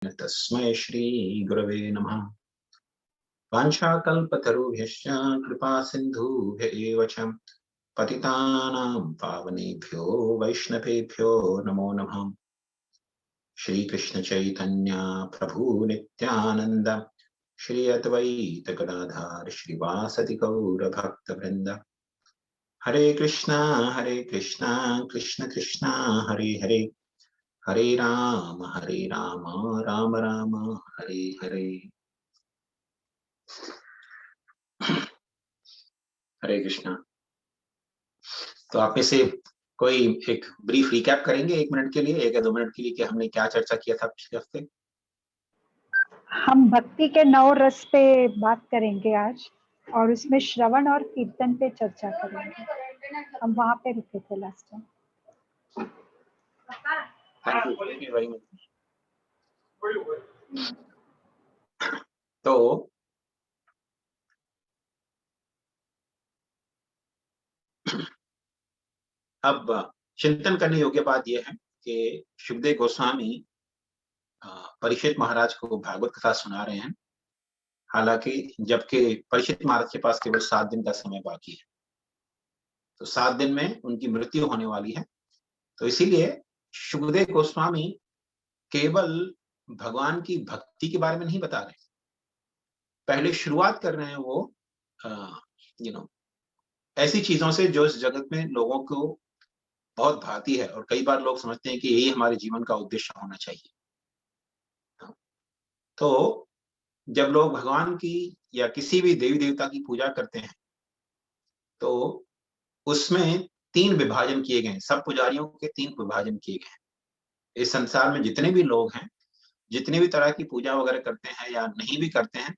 तस्मै श्री गुरवे नमः। वाञ्छाकल्पतरुभ्यश्च कृपा सिन्धुभ्य एव च पतितानां पावनेभ्यो वैष्णवेभ्यो नमो नमः। श्री कृष्ण चैतन्य प्रभु नित्यानंद श्री अद्वैत गदाधर श्रीवासदि गौर भक्त वृंद। हरे कृष्णा कृष्ण कृष्णा हरे हरे, हरे राम राम राम हरे हरे। हरे कृष्णा। तो आप में से कोई एक ब्रीफ रिकैप करेंगे 1 मिनट के लिए, 1 या 2 मिनट के लिए, कि हमने क्या चर्चा किया था पिछले हफ्ते? हम भक्ति के 9 रस पे बात करेंगे आज, और उसमें श्रवण और कीर्तन पे चर्चा करेंगे। हम वहाँ पे रुके थे last time. Thank you very much. तो अब चिंतन करने योग्य बात यह है कि शुकदेव गोस्वामी परीक्षित महाराज को भागवत कथा सुना रहे हैं, हालांकि जबकि परीक्षित महाराज के पास केवल 7 दिन का समय बाकी है। तो 7 दिन में उनकी मृत्यु होने वाली है। तो इसीलिए शुकदेव गोस्वामी केवल भगवान की भक्ति के बारे में नहीं बता रहे, पहले शुरुआत कर रहे हैं वो ऐसी चीजों से जो इस जगत में लोगों को बहुत भाती है, और कई बार लोग समझते हैं कि यही हमारे जीवन का उद्देश्य होना चाहिए। तो जब लोग भगवान की या किसी भी देवी देवता की पूजा करते हैं तो उसमें 3 विभाजन किए गए हैं। सब पुजारियों के 3 विभाजन किए गए हैं। इस संसार में जितने भी लोग हैं, जितनी भी तरह की पूजा वगैरह करते हैं या नहीं भी करते हैं,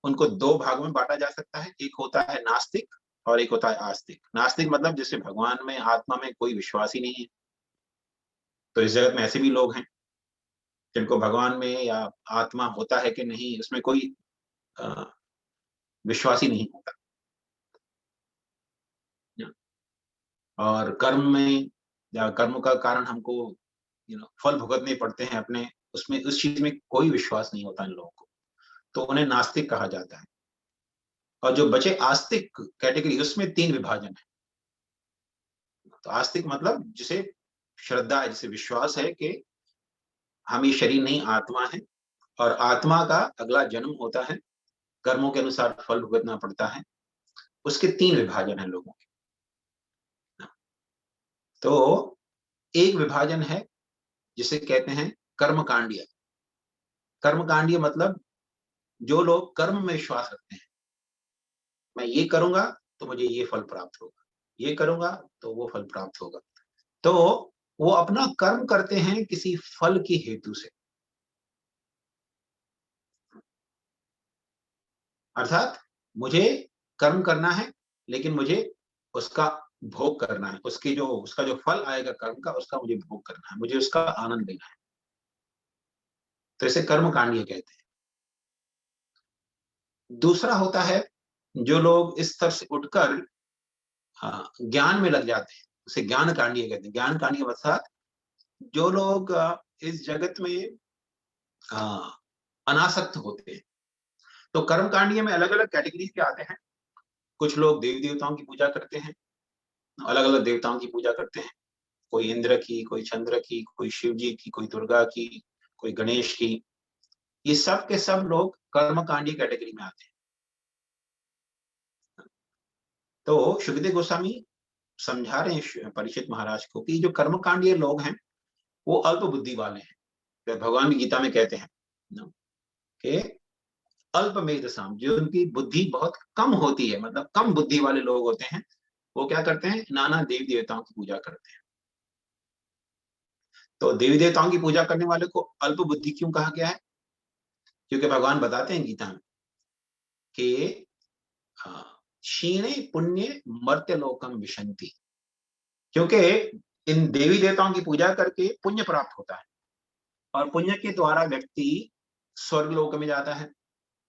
उनको 2 भागों में बांटा जा सकता है। एक होता है नास्तिक और एक होता है आस्तिक। नास्तिक मतलब जिसे भगवान में, आत्मा में कोई विश्वास ही नहीं है। तो इस जगत में ऐसे भी लोग हैं जिनको भगवान में या आत्मा होता है कि नहीं, उसमें कोई विश्वास ही नहीं होता। और कर्म में या कर्म का कारण हमको फल भुगतने पड़ते हैं अपने, उसमें उस चीज में कोई विश्वास नहीं होता इन लोगों को, तो उन्हें नास्तिक कहा जाता है। और जो बचे आस्तिक कैटेगरी, उसमें 3 विभाजन है। तो आस्तिक मतलब जिसे श्रद्धा है, जिसे विश्वास है कि हम ये शरीर नहीं, आत्मा है, और आत्मा का अगला जन्म होता है, कर्मों के अनुसार फल भुगतना पड़ता है। उसके 3 विभाजन है लोगों के। तो एक विभाजन है जिसे कहते हैं कर्मकांडीय। कर्मकांडीय मतलब जो लोग कर्म में विश्वास रखते हैं, मैं ये करूंगा तो मुझे ये फल प्राप्त होगा, ये करूंगा तो वो फल प्राप्त होगा। तो वो अपना कर्म करते हैं किसी फल की हेतु से, अर्थात मुझे कर्म करना है लेकिन मुझे उसका भोग करना है, उसका जो फल आएगा कर्म का, उसका मुझे भोग करना है, मुझे उसका आनंद लेना है। तो इसे कर्मकांडीय कहते हैं। दूसरा होता है जो लोग इस स्तर से उठकर ज्ञान में लग जाते हैं, उसे ज्ञान कांडीय कहते हैं। ज्ञान कांडीय अर्थात जो लोग इस जगत में अनासक्त होते हैं। तो कर्म कांडीय में अलग अलग कैटेगरीज के आते हैं। कुछ लोग देवी देवताओं की पूजा करते हैं, अलग अलग देवताओं की पूजा करते हैं, कोई इंद्र की, कोई चंद्र की, कोई शिव जी की, कोई दुर्गा की, कोई गणेश की। ये सब के सब लोग कर्म कांडीय कैटेगरी में आते हैं। तो शुकदेव गोस्वामी समझा रहे हैं परीक्षित महाराज को कि जो कर्मकांडीय लोग हैं वो अल्प बुद्धि वाले हैं। तो भगवान की गीता में कहते हैं कि अल्प मेधसाम, जो उनकी बुद्धि बहुत कम होती है, मतलब कम बुद्धि वाले लोग होते हैं, वो क्या करते हैं, नाना देवी देवताओं की पूजा करते हैं। तो देवी देवताओं की पूजा करने वाले को अल्प बुद्धि क्यों कहा गया है? क्योंकि भगवान बताते हैं गीता में कि क्षीणे पुण्य मर्त्य लोकम विशंति, क्योंकि इन देवी देवताओं की पूजा करके पुण्य प्राप्त होता है, और पुण्य के द्वारा व्यक्ति स्वर्ग लोक में जाता है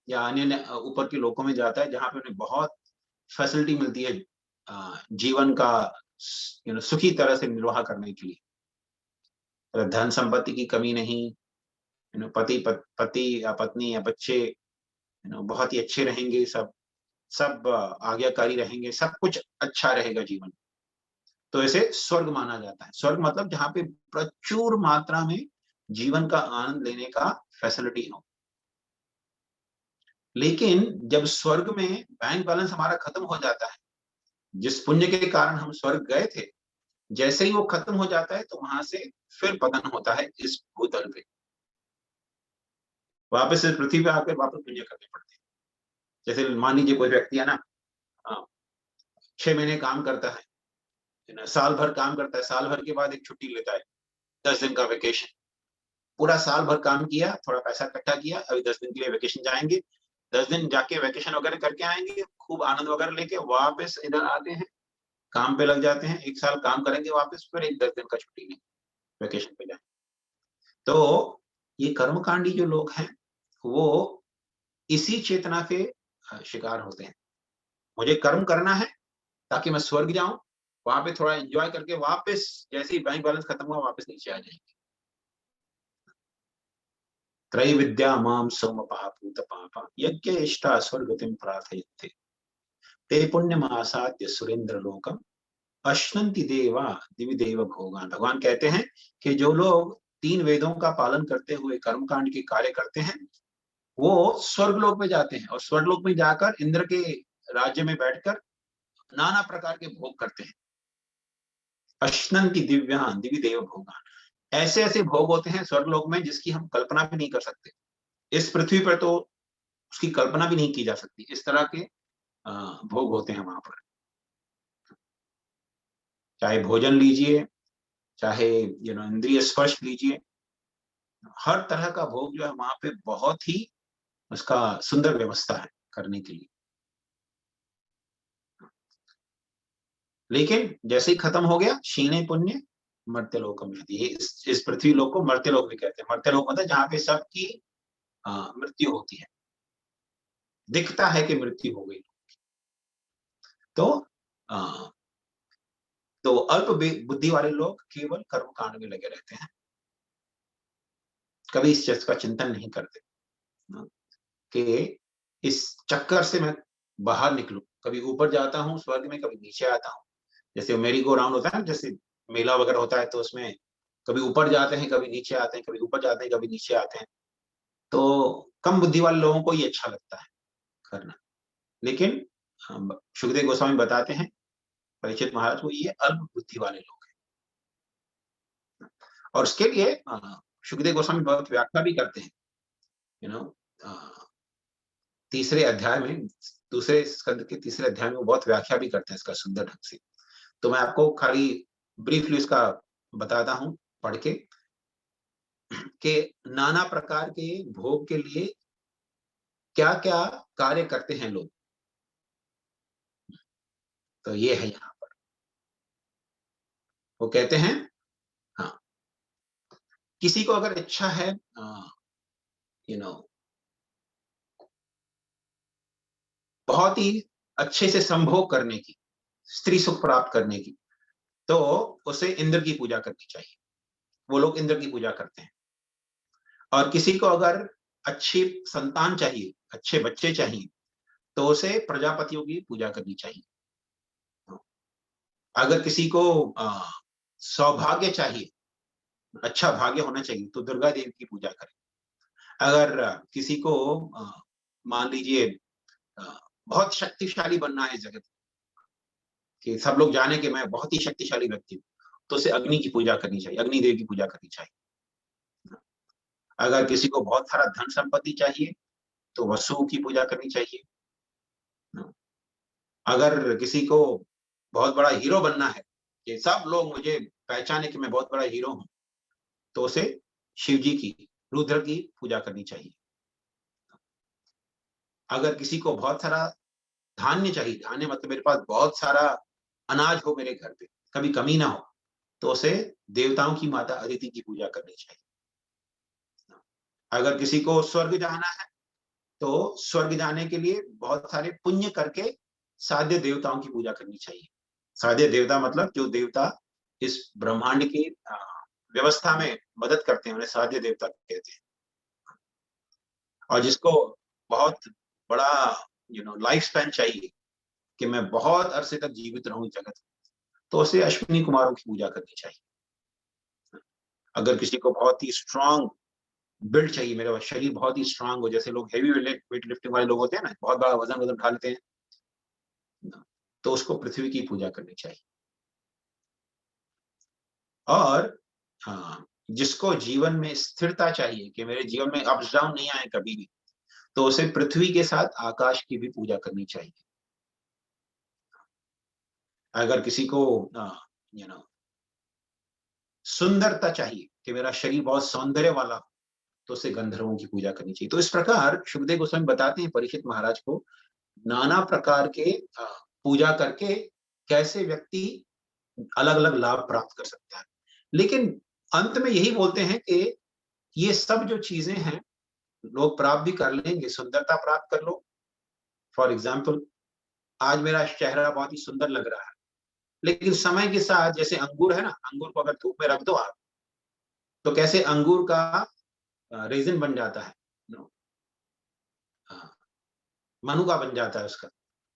या अन्य ऊपर के लोकों में जाता है, जहां पे उन्हें बहुत फैसिलिटी मिलती है जीवन का सुखी तरह से निर्वाह करने के लिए। धन संपत्ति की कमी नहीं, पति या पत्नी या बच्चे बहुत ही अच्छे रहेंगे, सब सब आज्ञाकारी रहेंगे, सब कुछ अच्छा रहेगा जीवन। तो इसे स्वर्ग माना जाता है। स्वर्ग मतलब जहाँ पे प्रचुर मात्रा में जीवन का आनंद लेने का फैसिलिटी हो। लेकिन जब स्वर्ग में बैंक बैलेंस हमारा खत्म हो जाता है, जिस पुण्य के कारण हम स्वर्ग गए थे, जैसे ही वो खत्म हो जाता है तो वहां से फिर पतन होता है इस भूतल पे, वापस इस पृथ्वी पे आकर वापस पुण्य करने पड़ते हैं। जैसे मान लीजिए कोई व्यक्ति है ना, 6 महीने काम करता है ना, साल भर काम करता है, साल भर के बाद एक छुट्टी लेता है, 10 दिन का वेकेशन। पूरा साल भर काम किया, थोड़ा पैसा इकट्ठा किया, अभी 10 दिन के लिए वेकेशन जाएंगे, 10 दिन जाके वेकेशन वगैरह करके आएंगे, खूब आनंद वगैरह लेके वापस इधर आते हैं, काम पे लग जाते हैं, 1 साल काम करेंगे, वापस फिर एक 10 दिन का छुट्टी लेंगे, वेकेशन पे जाएंगे। तो ये कर्मकांडी जो लोग हैं, वो इसी चेतना के शिकार होते हैं। मुझे कर्म करना है ताकि मैं स्वर्ग जाऊं, वहां पे थोड़ा एंजॉय करके वापस जैसे ही बैंक बैलेंस खत्म हुआ वापस नीचे आ जाएंगे। त्रैविद्या माम सोमपापूत पापा यज्ञ इष्टा स्वर्गतिम प्रार्थयन्ते ते पुण्यमासाद्य सुरेंद्र लोकम अश्नन्ति देवा दिवि देव भोगान। भगवान कहते हैं कि जो लोग 3 वेदों का पालन करते हुए कर्मकांड के कार्य करते हैं, वो स्वर्गलोक में जाते हैं और स्वर्गलोक में जाकर इंद्र के राज्य में बैठकर नाना प्रकार के भोग करते हैं। अश्नन्ति दिव्यान दिवि देव भोगान। ऐसे ऐसे भोग होते हैं स्वर्गलोक में जिसकी हम कल्पना भी नहीं कर सकते। इस पृथ्वी पर तो उसकी कल्पना भी नहीं की जा सकती। इस तरह के भोग होते हैं वहां पर। चाहे भोजन लीजिए, चाहे इंद्रिय स्पर्श लीजिए, हर तरह का भोग जो है वहां पे बहुत ही उसका सुंदर व्यवस्था है करने के लिए। लेकिन जैसे ही खत्म हो गया, क्षीणे पुण्य मर्त्य लोकम यदि, इस पृथ्वी लोक को मर्त्य लोक भी कहते हैं। मर्त्य लोक मतलब जहाँ पे सबकी मृत्यु होती है, दिखता है कि मृत्यु हो गई। तो आ, तो अल्प बुद्धि वाले लोग केवल कर्म कांड में लगे रहते हैं, कभी इस चीज का चिंतन नहीं करते कि इस चक्कर से मैं बाहर निकलूं। कभी ऊपर जाता हूँ स्वर्ग में, कभी नीचे आता हूँ। जैसे मेरी गो राउंड होता है ना, जैसे मेला वगैरह होता है, तो उसमें कभी ऊपर जाते हैं, कभी नीचे आते हैं, कभी ऊपर जाते हैं, कभी नीचे आते हैं। तो कम बुद्धि वाले लोगों को ये अच्छा लगता है करना। लेकिन सुखदेव गोस्वामी बताते हैं परीक्षित महाराज को, ये अल्प बुद्धि वाले लोग हैं। और उसके लिए सुखदेव गोस्वामी बहुत व्याख्या भी करते हैं। यू नो तीसरे अध्याय में, दूसरे स्कंद के तीसरे अध्याय में वो बहुत व्याख्या भी करते हैं इसका सुंदर ढंग से। तो मैं आपको खाली ब्रीफली इसका बताता हूं पढ़ के, कि नाना प्रकार के भोग के लिए क्या क्या कार्य करते हैं लोग। तो ये है यहाँ पर वो कहते हैं, हाँ, किसी को अगर इच्छा है यू नो बहुत ही अच्छे से संभोग करने की, स्त्री सुख प्राप्त करने की, तो उसे इंद्र की पूजा करनी चाहिए। वो लोग इंद्र की पूजा करते हैं। और किसी को अगर अच्छी संतान चाहिए, अच्छे बच्चे चाहिए, तो उसे प्रजापतियों की पूजा करनी चाहिए। अगर किसी को सौभाग्य चाहिए, अच्छा भाग्य होना चाहिए, तो दुर्गा देवी की पूजा करें। अगर किसी को मान लीजिए बहुत शक्तिशाली बनना है जगत, कि सब लोग जाने कि मैं बहुत ही शक्तिशाली व्यक्ति हूँ, तो उसे अग्नि की पूजा करनी चाहिए, अग्नि देव की पूजा करनी चाहिए। अगर किसी को बहुत सारा धन संपत्ति चाहिए, तो वसु की पूजा करनी चाहिए। अगर किसी को बहुत बड़ा हीरो बनना है, कि सब लोग मुझे पहचाने कि मैं बहुत बड़ा हीरो हूं, तो उसे शिव जी की, रुद्र की पूजा करनी चाहिए। अगर किसी को बहुत सारा धान्य चाहिए, धान्य मतलब मेरे पास बहुत सारा अनाज हो मेरे घर पे, कभी कमी ना हो, तो उसे देवताओं की माता अदिति की पूजा करनी चाहिए। अगर किसी को स्वर्ग जाना है, तो स्वर्ग जाने के लिए बहुत सारे पुण्य करके साध्य देवताओं की पूजा करनी चाहिए। साध्य देवता मतलब जो देवता इस ब्रह्मांड की व्यवस्था में मदद करते हैं, उन्हें साध्य देवता कहते हैं। और जिसको बहुत बड़ा लाइफ स्पैन चाहिए कि मैं बहुत अरसे तक जीवित रहूं जगत में, तो उसे अश्विनी कुमारों की पूजा करनी चाहिए। अगर किसी को बहुत ही स्ट्रांग बिल्ड चाहिए, मेरा शरीर बहुत ही स्ट्रांग हो, जैसे लोग हेवी वेट लिफ्टिंग वाले लोग होते हैं ना, बहुत बड़ा वजन वजन उठा लेते हैं, तो उसको पृथ्वी की पूजा करनी चाहिए। और हाँ, जिसको जीवन में स्थिरता चाहिए कि मेरे जीवन में अप्स डाउन नहीं आए कभी भी, तो उसे पृथ्वी के साथ आकाश की भी पूजा करनी चाहिए। अगर किसी को यू नो सुंदरता चाहिए कि मेरा शरीर बहुत सौंदर्य वाला हो, तो उसे गंधर्वों की पूजा करनी चाहिए। तो इस प्रकार सुखदेव गोस्वामी बताते हैं परीक्षित महाराज को नाना प्रकार के पूजा करके कैसे व्यक्ति अलग अलग लाभ प्राप्त कर सकता है। लेकिन अंत में यही बोलते हैं कि ये सब जो चीजें हैं लोग प्राप्त भी कर लेंगे, सुंदरता प्राप्त कर लो। फॉर एग्जाम्पल, आज मेरा चेहरा बहुत ही सुंदर लग रहा है, लेकिन समय के साथ जैसे अंगूर है ना, अंगूर को अगर धूप में रख दो आप, तो कैसे अंगूर का रेजिन बन जाता है, मनुका बन जाता है उसका।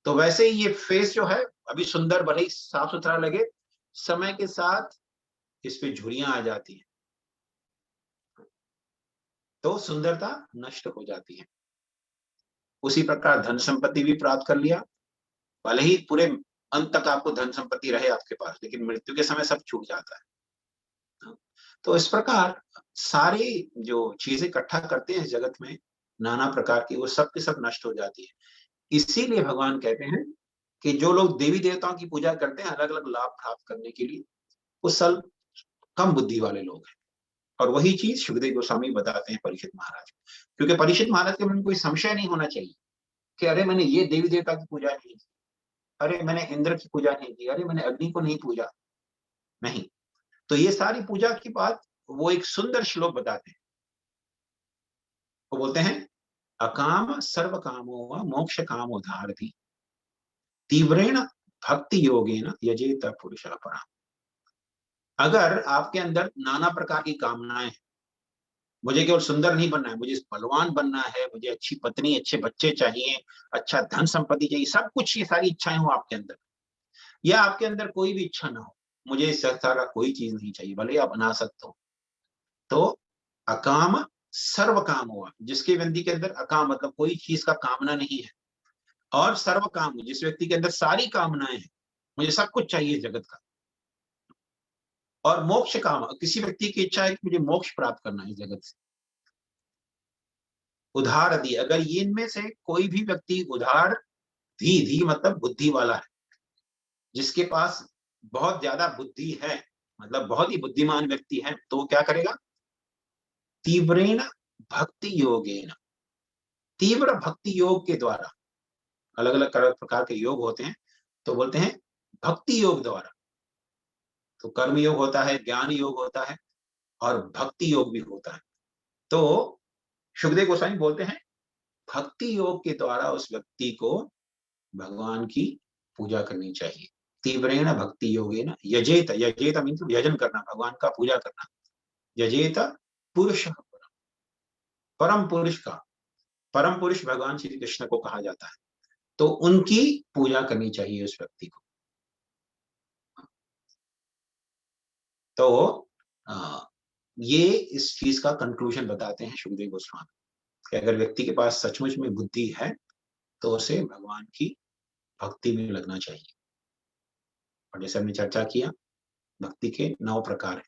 तो वैसे ही ये फेस जो है अभी सुंदर भले ही साफ सुथरा लगे, समय के साथ इस पे झुर्रियां आ जाती हैं, तो सुंदरता नष्ट हो जाती है। उसी प्रकार धन संपत्ति भी प्राप्त कर लिया, भले ही पूरे अंत तक आपको धन संपत्ति रहे आपके पास, लेकिन मृत्यु के समय सब छूट जाता है। तो इस प्रकार सारी जो चीजें इकट्ठा करते हैं इस जगत में नाना प्रकार की, वो सब के सब नष्ट हो जाती है। इसीलिए भगवान कहते हैं कि जो लोग देवी देवताओं की पूजा करते हैं अलग अलग लाभ प्राप्त करने के लिए, वो सब कम बुद्धि वाले लोग हैं। और वही चीज सुखदेव गोस्वामी बताते हैं परीक्षित महाराज, क्योंकि परीक्षित महाराज के मन में कोई संशय नहीं होना चाहिए कि अरे मैंने ये देवी देवता की पूजा नहीं की, अरे मैंने इंद्र की पूजा नहीं की, अरे मैंने अग्नि को नहीं पूजा। नहीं, तो ये सारी पूजा की बात वो एक सुंदर श्लोक बताते हैं। वो बोलते हैं अकाम सर्व कामो व मोक्ष कामो धारति तीव्रेण भक्ति योगेन यजेत पुरुष परा। अगर आपके अंदर नाना प्रकार की कामनाएं हैं, मुझे केवल सुंदर नहीं बनना है, मुझे बलवान बनना है, मुझे अच्छी पत्नी अच्छे बच्चे चाहिए, अच्छा धन संपत्ति चाहिए, सब कुछ ये सारी इच्छाएं हो आपके अंदर, या आपके अंदर कोई भी इच्छा ना हो, मुझे इस संसार का कोई चीज नहीं चाहिए, भले आप अनासक्त हो, तो अकाम सर्व काम हुआ। जिसके व्यक्ति के अंदर अकाम मतलब कोई चीज का कामना नहीं है, और सर्व काम जिस व्यक्ति के अंदर सारी कामनाएं हैं, मुझे सब कुछ चाहिए जगत का, और मोक्ष काम किसी व्यक्ति की इच्छा है कि मुझे मोक्ष प्राप्त करना है जगत से, उधार दी, अगर ये इनमें से कोई भी व्यक्ति उधार धी मतलब बुद्धि वाला है, जिसके पास बहुत ज्यादा बुद्धि है, मतलब बहुत ही बुद्धिमान व्यक्ति है, तो वो क्या करेगा, तीव्रेण भक्ति योगेन, तीव्र भक्ति योग के द्वारा, अलग अलग प्रकार के योग होते हैं, तो बोलते हैं भक्ति योग द्वारा। तो कर्म योग होता है, ज्ञान योग होता है, और भक्ति योग भी होता है। तो सुखदेव गोस्वामी बोलते हैं भक्ति योग के द्वारा उस व्यक्ति को भगवान की पूजा करनी चाहिए। तीव्रेण भक्ति योगेन यजेत, यजेत मीन्स यजन करना, भगवान का पूजा करना, यजेत पुरुष, परम पुरुष का, परम पुरुष भगवान श्री कृष्ण को कहा जाता है, तो उनकी पूजा करनी चाहिए उस व्यक्ति को। तो ये इस चीज का कंक्लूजन बताते हैं सुखदेव गोस्वामी कि अगर व्यक्ति के पास सचमुच में बुद्धि है तो उसे भगवान की भक्ति में लगना चाहिए। और जैसे हमने चर्चा किया, भक्ति के 9 प्रकार है,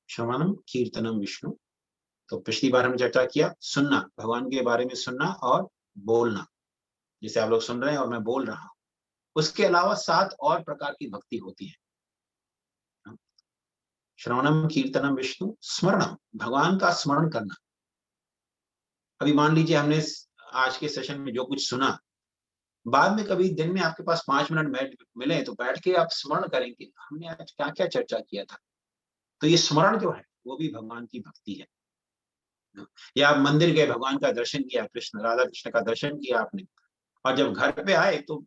श्रवणम कीर्तनम विष्णु, तो पिछली बार हमने चर्चा किया सुनना, भगवान के बारे में सुनना और बोलना, जैसे आप लोग सुन रहे हैं और मैं बोल रहा हूं। उसके अलावा 7 और प्रकार की भक्ति होती है, श्रवणम कीर्तनम विष्णु, स्मरणम भगवान का स्मरण करना। अभी मान लीजिए हमने आज के सेशन में जो कुछ सुना, बाद में कभी दिन में आपके पास 5 मिनट मिले तो बैठ के आप स्मरण करेंगे हमने आज क्या क्या चर्चा किया था। तो ये स्मरण जो है वो भी भगवान की भक्ति है। या आप मंदिर गए, भगवान का दर्शन किया, कृष्ण राधा कृष्ण का दर्शन किया आपने, और जब घर पे आए तो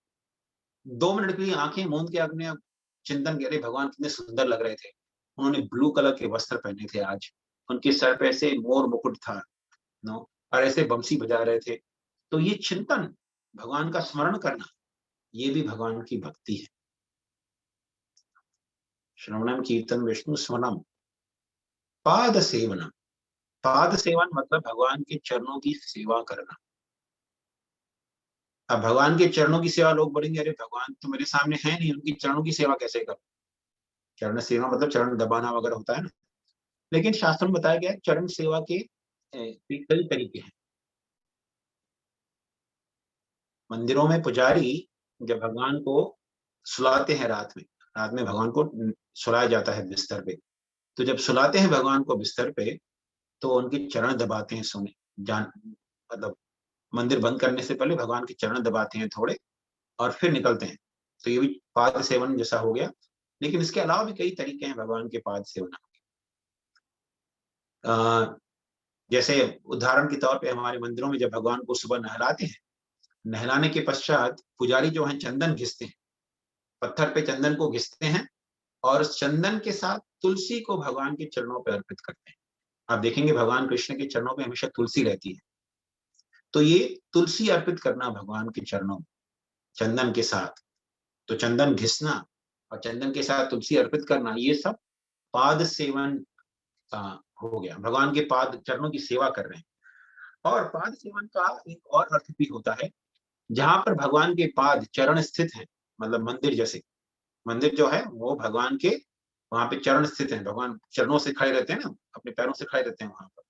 2 मिनट के लिए आंखें मूंद के आपने चिंतन किया, भगवान कितने सुंदर लग रहे थे, उन्होंने ब्लू कलर के वस्त्र पहने थे आज, उनके सर पे ऐसे मोर मुकुट था, नो, और ऐसे बंसी बजा रहे थे। तो ये चिंतन, भगवान का स्मरण करना, ये भी भगवान की भक्ति है। श्रवणम कीर्तन विष्णु स्मरणम पाद सेवनम। पाद सेवन मतलब भगवान के चरणों की सेवा करना। अब भगवान के चरणों की सेवा, लोग बोलेंगे अरे भगवान तो मेरे सामने है नहीं, उनकी चरणों की सेवा कैसे कर। चरण सेवा मतलब चरण दबाना वगैरह होता है ना। लेकिन शास्त्र में बताया गया है चरण सेवा के कई तरीके हैं। मंदिरों में पुजारी जब भगवान को सुलाते हैं रात में भगवान को सुलाया जाता है बिस्तर पे। तो जब सुलाते हैं भगवान को बिस्तर पे, तो उनके चरण दबाते हैं, सोने जान मतलब मंदिर बंद करने से पहले भगवान के चरण दबाते हैं थोड़े, और फिर निकलते हैं। तो ये भी पाद सेवन जैसा हो गया। लेकिन इसके अलावा भी कई तरीके हैं भगवान के पाद सेवन। जैसे उदाहरण के तौर पे हमारे मंदिरों में जब भगवान को सुबह नहलाते हैं, नहलाने के पश्चात पुजारी जो है चंदन घिसते हैं, पत्थर पे चंदन को घिसते हैं, और उस चंदन के साथ तुलसी को भगवान के चरणों पर अर्पित करते हैं। आप देखेंगे भगवान कृष्ण के चरणों पे हमेशा तुलसी रहती है। तो ये तुलसी अर्पित करना भगवान के चरणों में चंदन के साथ, तो चंदन घिसना और चंदन के साथ तुलसी अर्पित करना, ये सब पाद सेवन हो गया। भगवान के पाद चरणों की सेवा कर रहे हैं। और पाद सेवन का एक और अर्थ भी होता है, जहां पर भगवान के पाद चरण स्थित हैं, मतलब मंदिर जैसे, मंदिर जो है वो भगवान के वहां पे चरण स्थित हैं, भगवान चरणों से खड़े रहते हैं ना, अपने पैरों से खड़े रहते हैं वहां पर।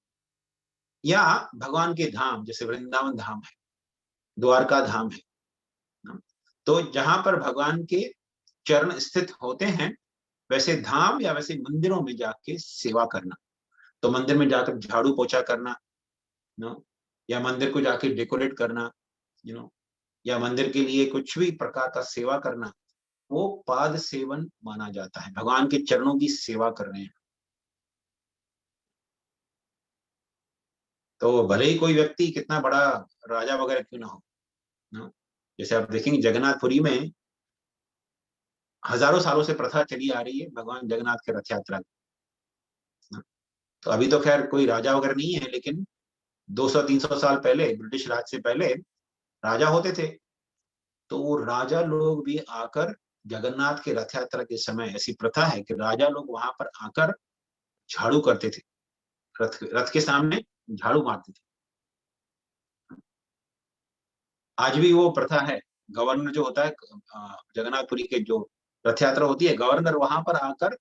या भगवान के धाम जैसे वृंदावन धाम है, द्वारका धाम है ना? तो जहां पर भगवान के चरण स्थित होते हैं, वैसे धाम या वैसे मंदिरों में जाके सेवा करना। तो मंदिर में जाकर झाड़ू पोछा करना, नो, या मंदिर को जाके डेकोरेट करना, या मंदिर के लिए कुछ भी प्रकार का सेवा करना, वो पाद सेवन माना जाता है। भगवान के चरणों की सेवा कर रहे हैं। तो भले ही कोई व्यक्ति कितना बड़ा राजा वगैरह क्यों ना हो, ना? जैसे आप देखेंगे जगन्नाथपुरी में हजारों सालों से प्रथा चली आ रही है भगवान जगन्नाथ के रथ यात्रा की। तो अभी तो खैर कोई राजा वगैरह नहीं है, लेकिन 200-300 साल पहले, ब्रिटिश राज से पहले राजा होते थे। तो वो राजा लोग भी आकर जगन्नाथ के रथ यात्रा के समय, ऐसी प्रथा है कि राजा लोग वहां पर आकर झाड़ू करते थे, रथ के सामने झाड़ू मारते थे। आज भी वो प्रथा है। गवर्नर जो होता है जगन्नाथपुरी के जो रथ यात्रा होती है, गवर्नर वहां पर आकर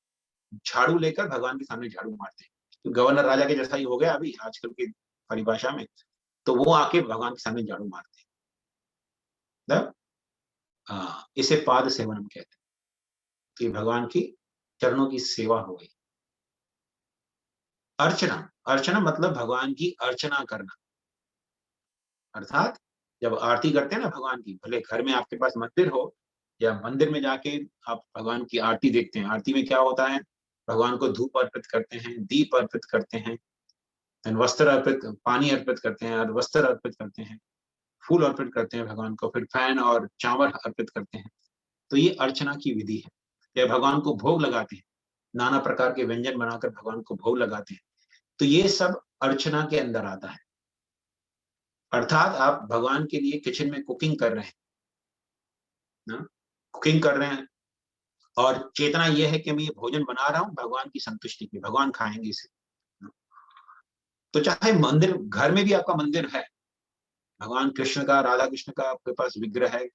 झाड़ू लेकर भगवान के सामने झाड़ू मारते हैं। तो गवर्नर राजा के जैसा ही हो गया अभी आजकल की परिभाषा में। तो वो आके भगवान के सामने झाड़ू मारते हैं। इसे पाद सेवन हम कहते हैं कि भगवान की चरणों की सेवा हो गई। अर्चना, अर्चना मतलब भगवान की अर्चना करना। अर्थात जब आरती करते हैं ना भगवान की, भले घर में आपके पास मंदिर हो या मंदिर में जाके आप भगवान की आरती देखते हैं। आरती में क्या होता है, भगवान को धूप अर्पित करते हैं, दीप अर्पित करते हैं, वस्त्र अर्पित, पानी अर्पित करते हैं और वस्त्र अर्पित करते हैं, फूल अर्पित करते हैं भगवान को, फिर फैन और चावल अर्पित करते हैं। तो ये अर्चना की विधि है। या भगवान को भोग लगाते हैं, नाना प्रकार के व्यंजन बनाकर भगवान को भोग लगाते हैं। तो ये सब अर्चना के अंदर आता है। अर्थात आप भगवान के लिए किचन में कुकिंग कर रहे हैं ना, कुकिंग कर रहे हैं, और चेतना यह है कि मैं ये भोजन बना रहा हूँ भगवान की संतुष्टि के, भगवान खाएंगे इसे। तो चाहे मंदिर, घर में भी आपका मंदिर है, भगवान कृष्ण का, राधा कृष्ण का आपके पास विग्रह है,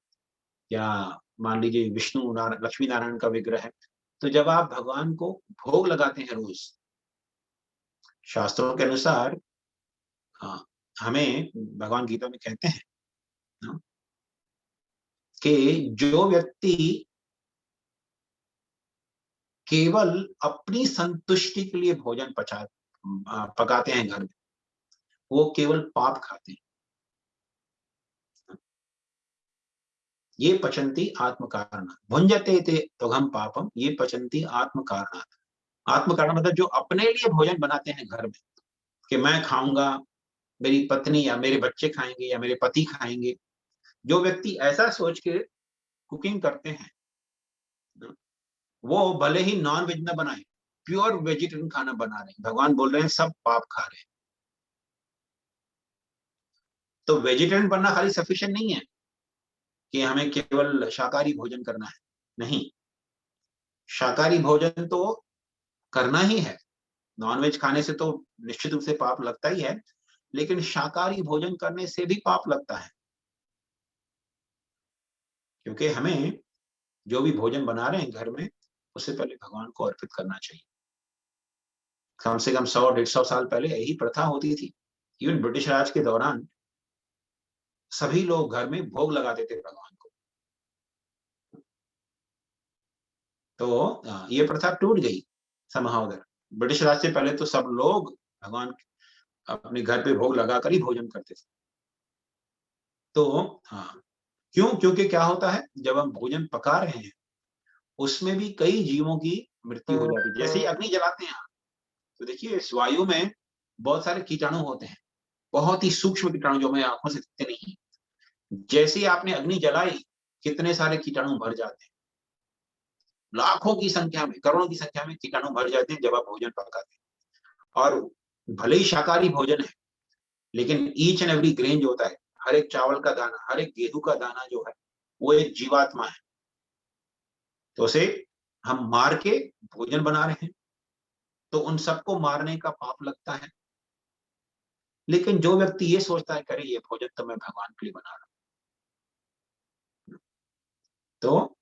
या मान लीजिए विष्णु लक्ष्मी नारायण का विग्रह है, तो जब आप भगवान को भोग लगाते हैं रोज, शास्त्रों के अनुसार हमें भगवान गीता में कहते हैं ना, कि जो व्यक्ति केवल अपनी संतुष्टि के लिए भोजन पकाते हैं घर में, वो केवल पाप खाते हैं। ये पचंती आत्म कारणात् भुंजते ते त्वघम पापम, ये पचंती आत्म कारणात्। आत्म कारण मतलब जो अपने लिए भोजन बनाते हैं घर में, कि मैं खाऊंगा, मेरी पत्नी या मेरे बच्चे खाएंगे या मेरे पति खाएंगे। जो व्यक्ति ऐसा सोच के कुकिंग करते हैं, वो भले ही नॉन वेज ना बनाए, प्योर वेजिटेरियन खाना बना रहे हैं, भगवान बोल रहे हैं सब पाप खा रहे हैं। तो वेजिटेरियन बनना खाली सफिशिएंट नहीं है कि हमें केवल शाकाहारी भोजन करना है, नहीं, शाकाहारी भोजन तो करना ही है। नॉनवेज खाने से तो निश्चित रूप से पाप लगता ही है, लेकिन शाकाहारी भोजन करने से भी पाप लगता है, क्योंकि हमें जो भी भोजन बना रहे हैं घर में, उससे पहले भगवान को अर्पित करना चाहिए। कम से कम 100-150 साल पहले यही प्रथा होती थी। इवन ब्रिटिश राज के दौरान सभी लोग घर में भोग लगाते थे भगवान को। तो ये प्रथा टूट गई somehow उधर। ब्रिटिश राज से पहले तो सब लोग भगवान अपने घर पे भोग लगाकर ही भोजन करते थे। तो हाँ, क्यों? क्योंकि क्या होता है, जब हम भोजन पका रहे हैं, उसमें भी कई जीवों की मृत्यु हो जाती है। जैसे ही अग्नि जलाते हैं, तो देखिए इस वायु में बहुत सारे कीटाणु होते हैं, बहुत ही सूक्ष्म कीटाणु जो हमें आंखों से दिखते नहीं। जैसे ही आपने अग्नि जलाई, कितने सारे कीटाणु भर जाते हैं, लाखों की संख्या में, करोड़ों की संख्या में कीटाणु भर जाते हैं जब आप भोजन पकाते हैं। और भले ही शाकाहारी भोजन है, लेकिन ईच एंड एवरी ग्रेन जो होता है, हर एक चावल का दाना, हर एक गेहूं का दाना जो है, वो एक जीवात्मा है। तो उसे हम मार के भोजन बना रहे हैं, तो उन सबको मारने का पाप लगता है। लेकिन जो व्यक्ति ये सोचता है, करे ये भोजन तो मैं भगवान के लिए बना रहा हूं, तो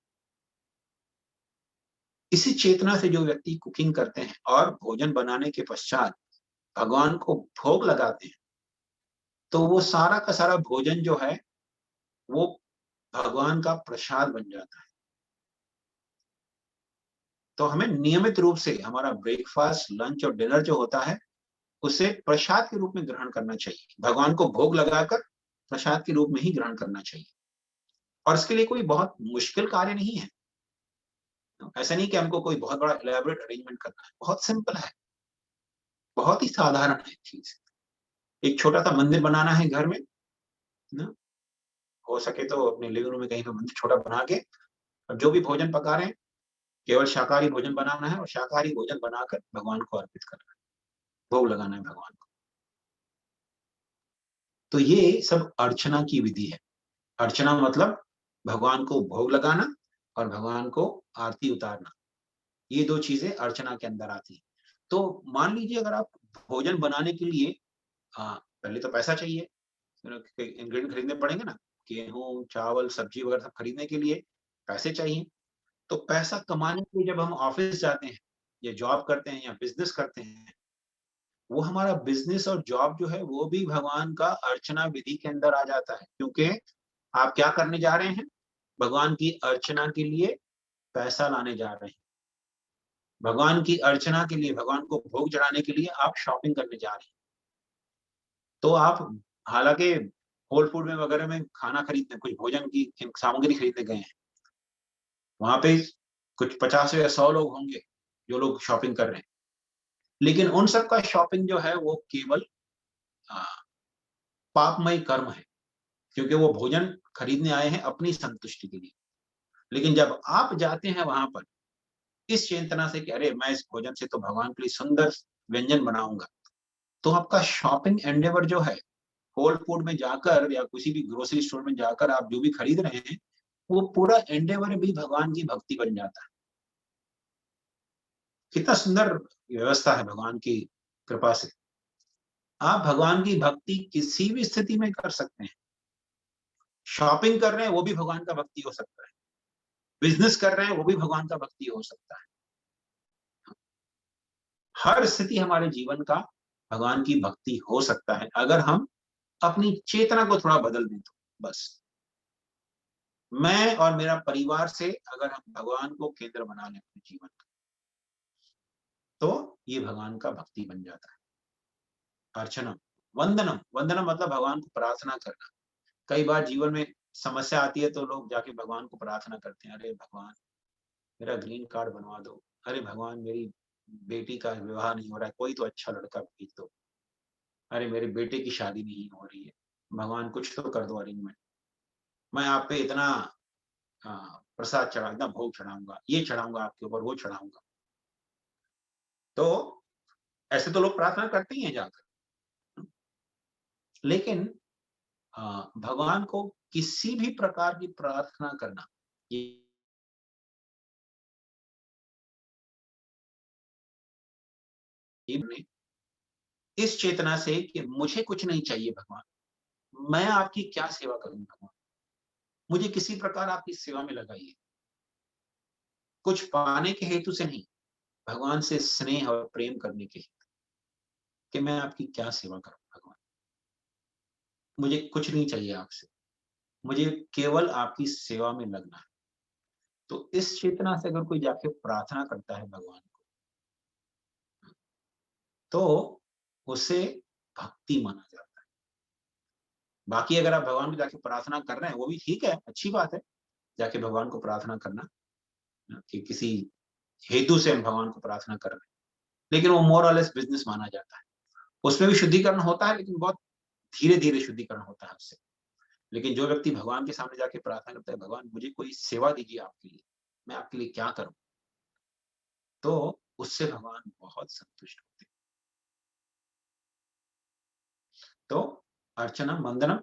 इसी चेतना से जो व्यक्ति कुकिंग करते हैं और भोजन बनाने के पश्चात भगवान को भोग लगाते हैं, तो वो सारा का सारा भोजन जो है, वो भगवान का प्रसाद बन जाता है। तो हमें नियमित रूप से हमारा ब्रेकफास्ट, लंच और डिनर जो होता है, उसे प्रसाद के रूप में ग्रहण करना चाहिए। भगवान को भोग लगाकर प्रसाद के रूप में ही ग्रहण करना चाहिए। और इसके लिए कोई बहुत मुश्किल कार्य नहीं है। ऐसा नहीं कि हमको कोई बहुत बड़ा इलेबोरेट अरेंजमेंट करना है, बहुत सिंपल है, बहुत ही साधारण है चीज। एक छोटा सा मंदिर बनाना है घर में ना, हो सके तो अपने लिविंग रूम में कहीं पे मंदिर छोटा बना के, और जो भी भोजन पका रहे हैं, केवल शाकाहारी भोजन बनाना है और शाकाहारी भोजन बनाकर भगवान को अर्पित करना है, भोग लगाना है भगवान को। तो ये सब अर्चना की विधि है। अर्चना मतलब भगवान को भोग लगाना और भगवान को आरती उतारना, ये दो चीजें अर्चना के अंदर आती है। तो मान लीजिए अगर आप भोजन बनाने के लिए, पहले तो पैसा चाहिए, इंग्रेडिएंट खरीदने पड़ेंगे ना, गेहूं, चावल, सब्जी वगैरह सब खरीदने के लिए पैसे चाहिए। तो पैसा कमाने के लिए जब हम ऑफिस जाते हैं या जॉब करते हैं या बिजनेस करते हैं, वो हमारा बिजनेस और जॉब जो है, वो भी भगवान का अर्चना विधि के अंदर आ जाता है। क्योंकि आप क्या करने जा रहे हैं, भगवान की अर्चना के लिए पैसा लाने जा रहे हैं। भगवान की अर्चना के लिए, भगवान को भोग चढ़ाने के लिए आप शॉपिंग करने जा रहे हैं। तो आप हालांकि होल फूड में वगैरह में खाना खरीदने, कुछ भोजन की सामग्री खरीदने गए हैं, वहां पे कुछ 50 या 100 लोग होंगे जो लोग शॉपिंग कर रहे हैं, लेकिन उन सब का शॉपिंग जो है वो केवल आ, पापमय कर्म है, क्योंकि वो भोजन खरीदने आए हैं अपनी संतुष्टि के लिए। लेकिन जब आप जाते हैं वहां पर इस चेतना से कि अरे मैं इस भोजन से तो भगवान के लिए सुंदर व्यंजन बनाऊंगा, तो आपका शॉपिंग एंडेवर जो है, होल फूड में जाकर या किसी भी ग्रोसरी स्टोर में जाकर आप जो भी खरीद रहे हैं, वो पूरा एंडेवर भी भगवान की भक्ति बन जाता है। कितना सुंदर व्यवस्था है भगवान की कृपा से। आप भगवान की भक्ति किसी भी स्थिति में कर सकते हैं। शॉपिंग कर रहे हैं, वो भी भगवान का भक्ति हो सकता है। बिजनेस कर रहे हैं, वो भी भगवान का भक्ति हो सकता है। हर स्थिति हमारे जीवन का भगवान की भक्ति हो सकता है, अगर हम अपनी चेतना को थोड़ा बदल दें तो। बस मैं और मेरा परिवार से अगर हम भगवान को केंद्र बना लें अपने जीवन का, तो ये भगवान का भक्ति बन जाता है। अर्चना, वंदनम, वंदनम मतलब भगवान को प्रार्थना करना। कई बार जीवन में समस्या आती है तो लोग जाके भगवान को प्रार्थना करते हैं, अरे भगवान मेरा ग्रीन कार्ड बनवा दो, अरे भगवान मेरी बेटी का विवाह नहीं हो रहा है, कोई तो अच्छा लड़का भेज दो, अरे मेरे बेटे की शादी नहीं हो रही है, भगवान कुछ तो कर दो अरेंजमेंट, मैं आप पे इतना प्रसाद चढ़ा, इतना भोग चढ़ाऊंगा, ये चढ़ाऊंगा आपके ऊपर, वो चढ़ाऊंगा। तो ऐसे तो लोग प्रार्थना करते ही हैं जाकर, लेकिन भगवान को किसी भी प्रकार की प्रार्थना करना, ये ने इस चेतना से कि मुझे कुछ नहीं चाहिए भगवान, मैं आपकी क्या सेवा करूं भगवान, मुझे किसी प्रकार आपकी सेवा में लगाइए, कुछ पाने के हेतु से नहीं, भगवान से स्नेह और प्रेम करने के हेतु, कि मैं आपकी क्या सेवा करूं भगवान, मुझे कुछ नहीं चाहिए आपसे, मुझे केवल आपकी सेवा में लगना है। तो इस चेतना से अगर कोई जाके प्रार्थना करता है भगवान को, तो उसे भक्ति माना जाता है। बाकी अगर आप भगवान को जाके प्रार्थना कर रहे हैं, वो भी ठीक है, अच्छी बात है, जाके भगवान को प्रार्थना करना, कि किसी हेतु से हम भगवान को प्रार्थना कर रहे हैं, लेकिन वो मोर और लेस बिजनेस माना जाता है। उसमें भी शुद्धिकरण होता है, लेकिन बहुत धीरे-धीरे शुद्धिकरण होता है उससे। लेकिन जो व्यक्ति भगवान के सामने जाके प्रार्थना करता है, भगवान मुझे कोई सेवा दीजिए आपके लिए, मैं आपके लिए क्या करूं, तो उससे भगवान बहुत संतुष्ट होते हैं। तो अर्चना, वंदनम,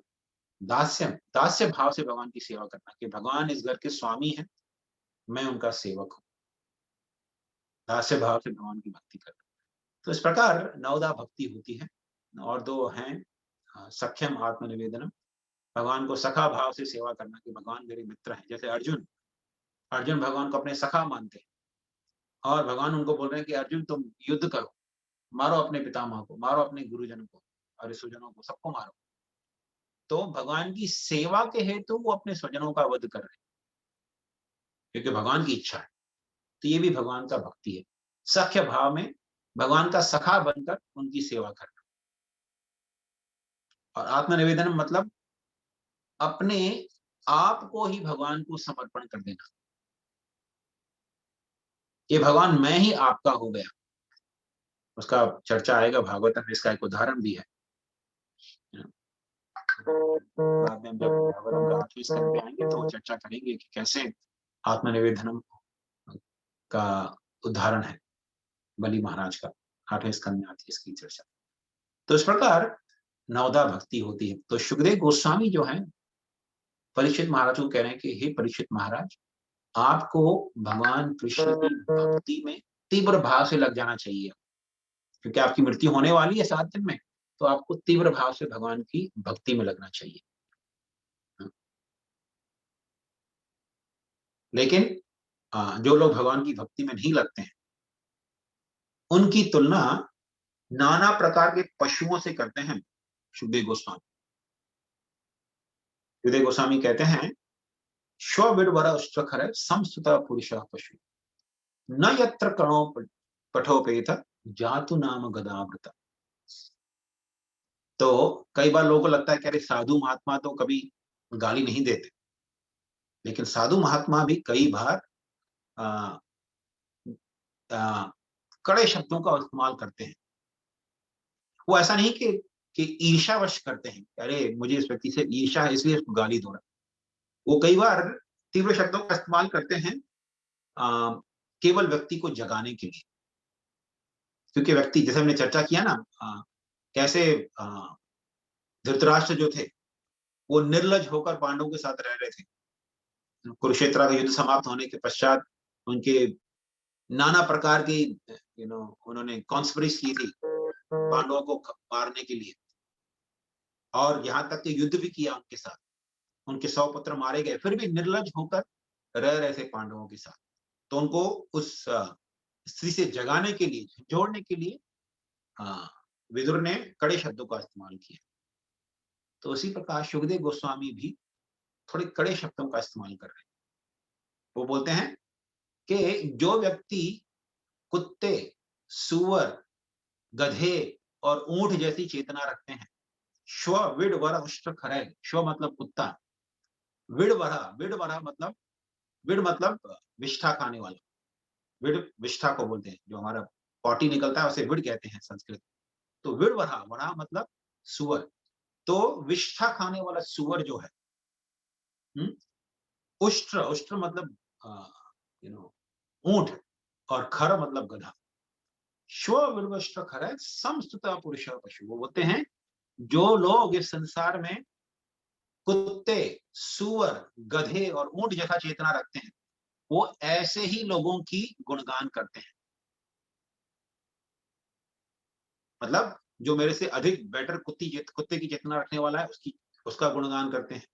दास्यम, दास्य भाव से भगवान की सेवा करना, कि भगवान इस घर के स्वामी हैं, मैं उनका सेवक हूं, दास्य भाव से भगवान की भक्ति करना। तो इस प्रकार नवदा भक्ति होती है। और दो हैं सख्यम आत्मनिवेदनम, भगवान को सखा भाव से सेवा करना, कि भगवान मेरे मित्र हैं। जैसे अर्जुन, अर्जुन भगवान को अपने सखा मानते हैं, और भगवान उनको बोल रहे हैं कि अर्जुन तुम युद्ध करो, मारो अपने पितामह को, मारो अपने गुरुजनों को और स्वजनों को, सबको मारो। तो भगवान की सेवा के हेतु वो अपने स्वजनों का वध कर रहे हैं, क्योंकि भगवान की इच्छा है। तो ये भी भगवान का भक्ति है, सख्य भाव में भगवान का सखा बनकर उनकी सेवा करना। और आत्मनिवेदन मतलब अपने आप को ही भगवान को समर्पण कर देना, ये भगवान मैं ही आपका हो गया। उसका चर्चा आएगा भागवत में, इसका एक उदाहरण भी है। बाद में जब भागवतम का 8वें स्कंद पे आएंगे तो चर्चा करेंगे कि कैसे आत्मनिवेदनम का उदाहरण है बलि महाराज का, 8वें स्कंद में आती है इसकी चर्चा। तो इस प्रकार नवदा भक्ति होती है। तो सुखदेव गोस्वामी जो है परीक्षित महाराज को कह रहे हैं कि हे परीक्षित महाराज, आपको भगवान कृष्ण की भक्ति में तीव्र भाव से लग जाना चाहिए, क्योंकि आपकी मृत्यु होने वाली है 7 दिन में, तो आपको तीव्र भाव से भगवान की भक्ति में लगना चाहिए। लेकिन जो लोग भगवान की भक्ति में नहीं लगते हैं, उनकी तुलना नाना प्रकार के पशुओं से करते हैं सुखदेव गोस्वामी। सुखदेव गोस्वामी कहते हैं, श्वविडवर उष्ट्रखर समस्तुता पुरुष पशु, न यत्र कणो पठोपेत जातु नाम गदावृत। तो कई बार लोगों को लगता है कि अरे साधु महात्मा तो कभी गाली नहीं देते, लेकिन साधु महात्मा भी कई बार आ, आ, कड़े शब्दों का इस्तेमाल करते हैं। वो ऐसा नहीं कि ईर्ष्यावश करते हैं, अरे मुझे इस व्यक्ति से ईर्ष्या है इसलिए उसको गाली दो रहा। वो कई बार तीव्र शब्दों का इस्तेमाल करते हैं केवल व्यक्ति को जगाने के लिए, क्योंकि व्यक्ति, जैसे हमने चर्चा किया ना, कैसे धृतराष्ट्र जो थे वो निर्लज होकर पांडवों के साथ रह रहे थे। कुरुक्षेत्र का युद्ध समाप्त होने के पश्चात उनके नाना प्रकार की उन्होंने कॉन्स्पिरेसी की थी पांडवों को मारने के लिए, और यहाँ तक कि युद्ध भी किया उनके साथ, उनके 100 पुत्र मारे गए, फिर भी निर्लज होकर रह रहे थे पांडवों के साथ। तो उनको उस स्त्री से जगाने के लिए, जोड़ने के लिए विदुर ने कड़े शब्दों का इस्तेमाल किया। तो उसी प्रकार सुखदेव गोस्वामी भी थोड़े कड़े शब्दों का इस्तेमाल कर रहे हैं। वो बोलते हैं कि जो व्यक्ति कुत्ते, सुअर, गधे और ऊंट जैसी चेतना रखते हैं, श्व विड वर उष्ट्र खरय, श्व मतलब कुत्ता, विड वरा मतलब, विड मतलब विष्ठा खाने वाला, विड विष्ठा को बोलते हैं, जो हमारा पॉटी निकलता है उसे विड कहते हैं संस्कृत। तो विड वरा मतलब सुअर। तो विष्ठा खाने वाला सुअर जो है, उष्ट्र, उष्ट्र मतलब ऊंट, और खर मतलब गधा। श्व विर्वष्ट्र खर समस्तुता पुरुष पशु। वो बोलते हैं जो लोग इस संसार में कुत्ते, सूअर, गधे और ऊंट जैसा चेतना रखते हैं, वो ऐसे ही लोगों की गुणगान करते हैं। मतलब जो मेरे से अधिक बेटर कुत्ते की चेतना रखने वाला है, उसका गुणगान करते हैं।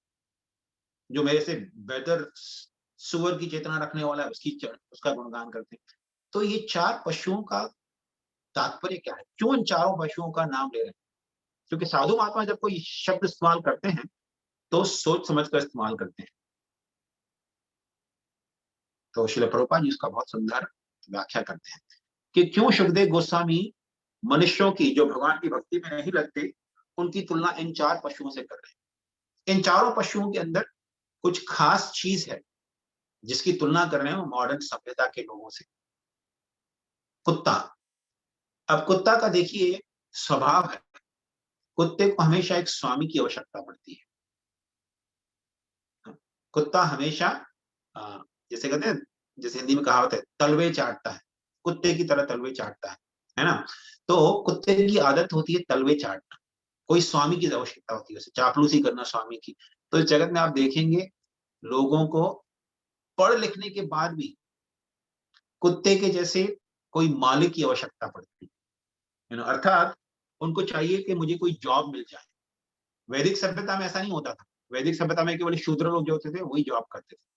जो मेरे से बेहतर सूअर की चेतना रखने वाला है, उसका गुणगान करते हैं। तो ये 4 पशुओं का तात्पर्य क्या है? क्यों इन चारों पशुओं का नाम ले रहे हैं? क्योंकि साधु महात्मा जब कोई शब्द इस्तेमाल करते हैं, तो सोच समझ कर इस्तेमाल करते हैं। तो श्रील प्रभुपाद जी इसका बहुत सुंदर व्याख्या करते हैं कि क्यों सुखदेव गोस्वामी मनुष्यों की जो भगवान की भक्ति में नहीं लगते, उनकी तुलना इन 4 पशुओं से कर रहे हैं। इन चारों पशुओं के अंदर कुछ खास चीज है जिसकी तुलना कर रहे हैं वो मॉडर्न सभ्यता के लोगों से। कुत्ता, अब कुत्ता का देखिए स्वभाव है, कुत्ते को हमेशा एक स्वामी की आवश्यकता पड़ती है। कुत्ता हमेशा जैसे कहते हैं, जैसे हिंदी में कहावत है, तलवे चाटता है, कुत्ते की तरह तलवे चाटता है ना। तो कुत्ते की आदत होती है तलवे चाटना, कोई स्वामी की आवश्यकता होती है उसे, चापलूसी करना स्वामी की। तो इस जगत में आप देखेंगे लोगों को पढ़ लिखने के बाद भी कुत्ते के जैसे कोई मालिक की आवश्यकता पड़ती है, अर्थात उनको चाहिए कि मुझे कोई जॉब मिल जाए। वैदिक सभ्यता में ऐसा नहीं होता था। वैदिक सभ्यता में केवल शूद्र लोग जो होते थे वही जॉब करते थे।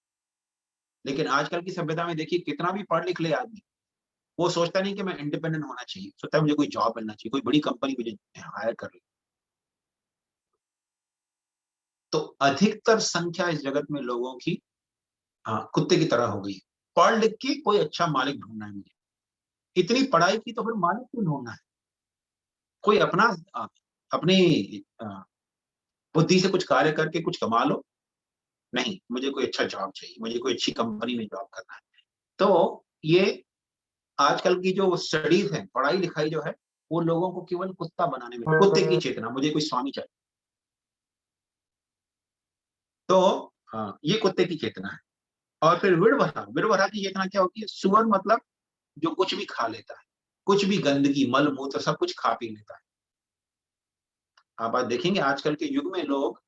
लेकिन आजकल की सभ्यता में देखिए कितना भी पढ़ लिख ले आदमी, वो सोचता नहीं कि मैं इंडिपेंडेंट होना चाहिए, सोचता है मुझे कोई जॉब मिलना चाहिए, कोई बड़ी कंपनी मुझे हायर कर ले। तो अधिकतर संख्या इस जगत में लोगों की कुत्ते की तरह हो गई। पढ़ लिख के कोई अच्छा मालिक ढूंढना है मुझे, इतनी पढ़ाई की तो फिर मालिक क्यों ढूंढना है? कोई अपना अपनी बुद्धि से कुछ कार्य करके कुछ कमा लो। नहीं, मुझे कोई अच्छा जॉब चाहिए, मुझे कोई अच्छी कंपनी में जॉब करना है। तो ये आजकल की जो स्टडीज है, पढ़ाई लिखाई जो है, वो लोगों को केवल कुत्ता बनाने में, कुत्ते की चेतना, मुझे कोई स्वामी चाहिए। तो ये कुत्ते की चेतना है। और फिर विड़वरा की चेतना क्या होती है? सुअर मतलब जो कुछ भी खा लेता है, कुछ भी गंदगी, मल मूत्र सब कुछ खा पी लेता है। आप आज देखेंगे आजकल के युग में लोग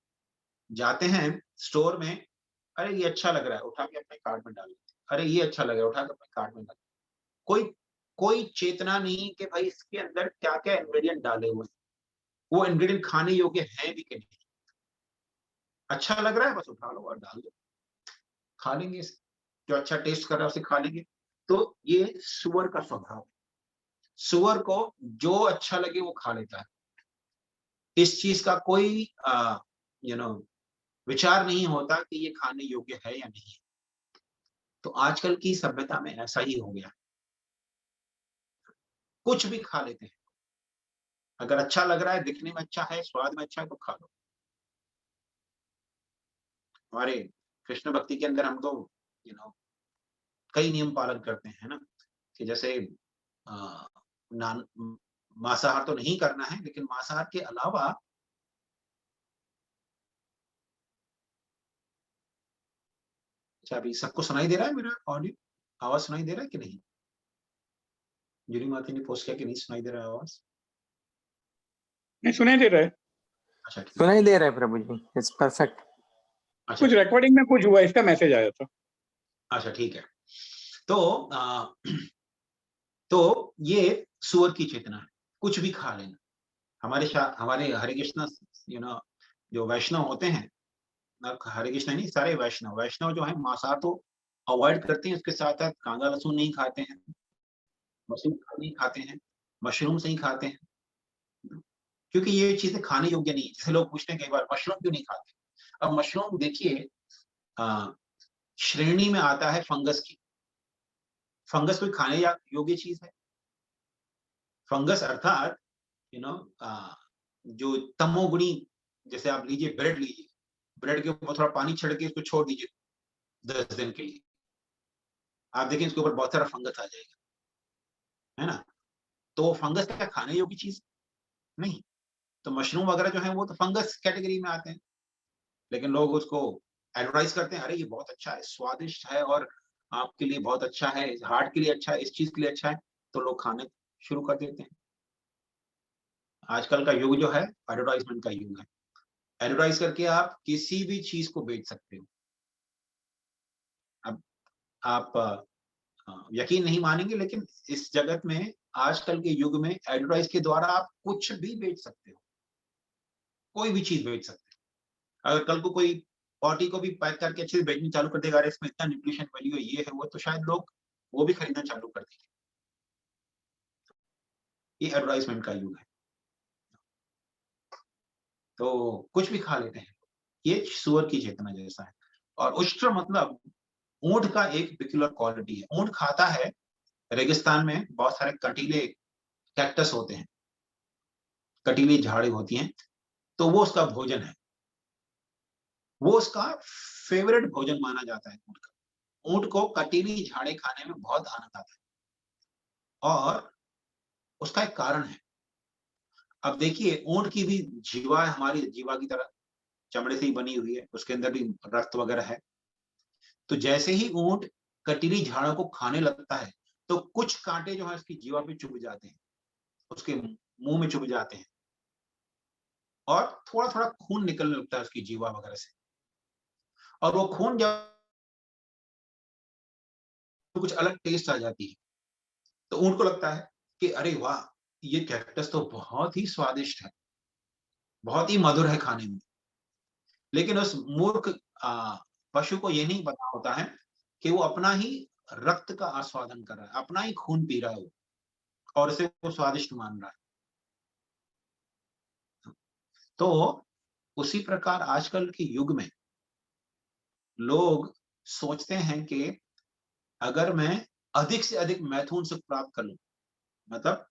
जाते हैं स्टोर में, अरे ये अच्छा लग रहा है, उठा के अपने कार्ट में डाल लेते हैं। अरे ये अच्छा लग रहा है, उठा के अपने कार्ट में डाल। कोई कोई चेतना नहीं कि भाई इसके अंदर क्या क्या इंग्रेडिएंट डाले हुए हैं, वो इंग्रेडिएंट खाने योग्य है भी कि नहीं। अच्छा लग रहा है, बस उठा लो और डाल दो, खा लेंगे इसे। जो अच्छा टेस्ट कर रहा है उसे खा लेंगे। तो ये सुअर का स्वभाव है। सुअर को जो अच्छा लगे वो खा लेता है। इस चीज का कोई यू नो विचार नहीं होता कि ये खाने योग्य है या नहीं। तो आजकल की सभ्यता में ऐसा ही हो गया, कुछ भी खा लेते हैं। अगर अच्छा लग रहा है, दिखने में अच्छा है, स्वाद में अच्छा है, तो खा लो। हमारे कृष्ण भक्ति के अंदर हम तो कई नियम पालन करते हैं ना, कि जैसे नान मांसाहार तो नहीं करना है, लेकिन मांसाहार के अलावा अच्छा, अभी सबको सुनाई दे रहा है मेरा ऑडियो? आवाज सुनाई दे रहा है कि नहीं? जूरी माती ने पोस्ट किया कि नहीं सुनाई दे रहा है आवाज? नहीं सुनाई दे रहा है। अच्छा ठीक, सुनाई दे रहा है प्रभु जी, इट्स परफेक्ट। अच्छा कुछ रिकॉर्डिंग में कुछ हुआ, इसका मैसेज आया था। अच्छा ठीक है। तो तो ये सुअर की चेतना है, कुछ भी खा लेना। हमारे हरे कृष्ण जो वैष्णव होते हैं, हरे कृष्ण नहीं, सारे वैष्णव जो है मांसाहार तो अवॉइड करते हैं, उसके साथ साथ कांदा लहसुन नहीं खाते हैं, मशरूम नहीं खाते हैं, मशरूम से ही खाते हैं, क्योंकि ये चीजें खाने योग्य नहीं है। जैसे लोग पूछते हैं कई बार मशरूम क्यों नहीं खाते? अब मशरूम देखिए श्रेणी में आता है फंगस की। फंगस कोई खाने योग्य चीज है? फंगस अर्थात यू नो जो तमोगुणी, जैसे आप लीजिए ब्रेड, ब्रेड के ऊपर थोड़ा पानी छिड़क के उसको छोड़ दीजिए 10 दिन के लिए, आप देखें उसके ऊपर बहुत सारा फंगस आ जाएगा, है ना। तो फंगस क्या खाने योग्य चीज नहीं? तो मशरूम वगैरह जो है वो तो फंगस कैटेगरी में आते हैं, लेकिन लोग उसको एडवर्टाइज करते हैं, अरे ये बहुत अच्छा है, स्वादिष्ट है, और आपके लिए बहुत अच्छा है, हार्ट के लिए अच्छा है, इस चीज के लिए अच्छा है, तो लोग खाने शुरू कर देते हैं। आजकल का युग जो है एडवर्टाइजमेंट का युग है। एडवर्टाइज करके आप किसी भी चीज को बेच सकते हो। अब आप यकीन नहीं मानेंगे, लेकिन इस जगत में, आजकल के युग में, एडवर्टाइज के द्वारा आप कुछ भी बेच सकते हो, कोई भी चीज बेच सकते हो। अगर कल को कोई पॉटी को भी पैक करके अच्छे से बेचनी चालू कर देगा, अरे इसमें इतना न्यूट्रिशन वैल्यू है, ये है वो, तो शायद लोग वो भी खरीदना चालू कर देंगे। ये एडवर्टाइजमेंट का युग है, तो कुछ भी खा लेते हैं। ये सुअर की चेतना जैसा है। और उष्ट्र मतलब ऊंट का एक पेक्युलर क्वालिटी है। ऊंट खाता है, रेगिस्तान में बहुत सारे कटीले कैक्टस होते हैं, कटीली झाड़ी होती हैं, तो वो उसका भोजन है, वो उसका फेवरेट भोजन माना जाता है ऊंट का। ऊंट को कटीली झाड़ी खाने में बहुत आनंद आता है, और उसका एक कारण है। अब देखिए, ऊंट की भी जीवा हमारी जीवा की तरह चमड़े से ही बनी हुई है, उसके अंदर भी रक्त वगैरह है। तो जैसे ही ऊंट कटीली झाड़ों को खाने लगता है, तो कुछ कांटे जो है उसकी जीवा पे चुभ जाते हैं, उसके मुंह में चुभ जाते हैं, और थोड़ा थोड़ा खून निकलने लगता है उसकी जीवा वगैरह से। और वो खून जब कुछ अलग टेस्ट आ जाती है, तो ऊंट को लगता है कि अरे वाह, ये कैक्टस तो बहुत ही स्वादिष्ट है, बहुत ही मधुर है खाने में। लेकिन उस मूर्ख पशु को ये नहीं पता होता है कि वो अपना ही रक्त का आस्वादन कर रहा है, अपना ही खून पी रहा है वो, और इसे वो स्वादिष्ट मान रहा है। तो उसी प्रकार आजकल के युग में लोग सोचते हैं कि अगर मैं अधिक से अधिक मैथुन सुख प्राप्त कर लूं, मतलब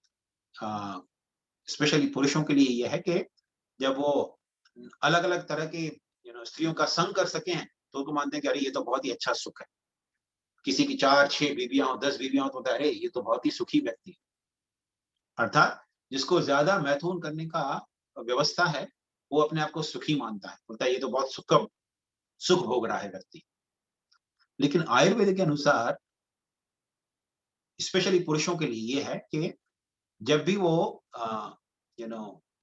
स्पेशली पुरुषों के लिए यह है कि जब वो अलग अलग तरह के स्त्रियों का संग कर सके हैं, तो उनको मानते हैं कि अरे ये तो बहुत ही अच्छा सुख है। किसी की 4-6 बीवियां हो, 10 बीवियां हो, तो अरे ये तो बहुत ही सुखी व्यक्ति है। अर्थात जिसको ज्यादा मैथुन करने का व्यवस्था है, वो अपने आप को सुखी मानता है, बोलता है ये तो बहुत सुख भोग रहा है व्यक्ति। लेकिन आयुर्वेद के अनुसार स्पेशली पुरुषों के लिए ये है कि जब भी वो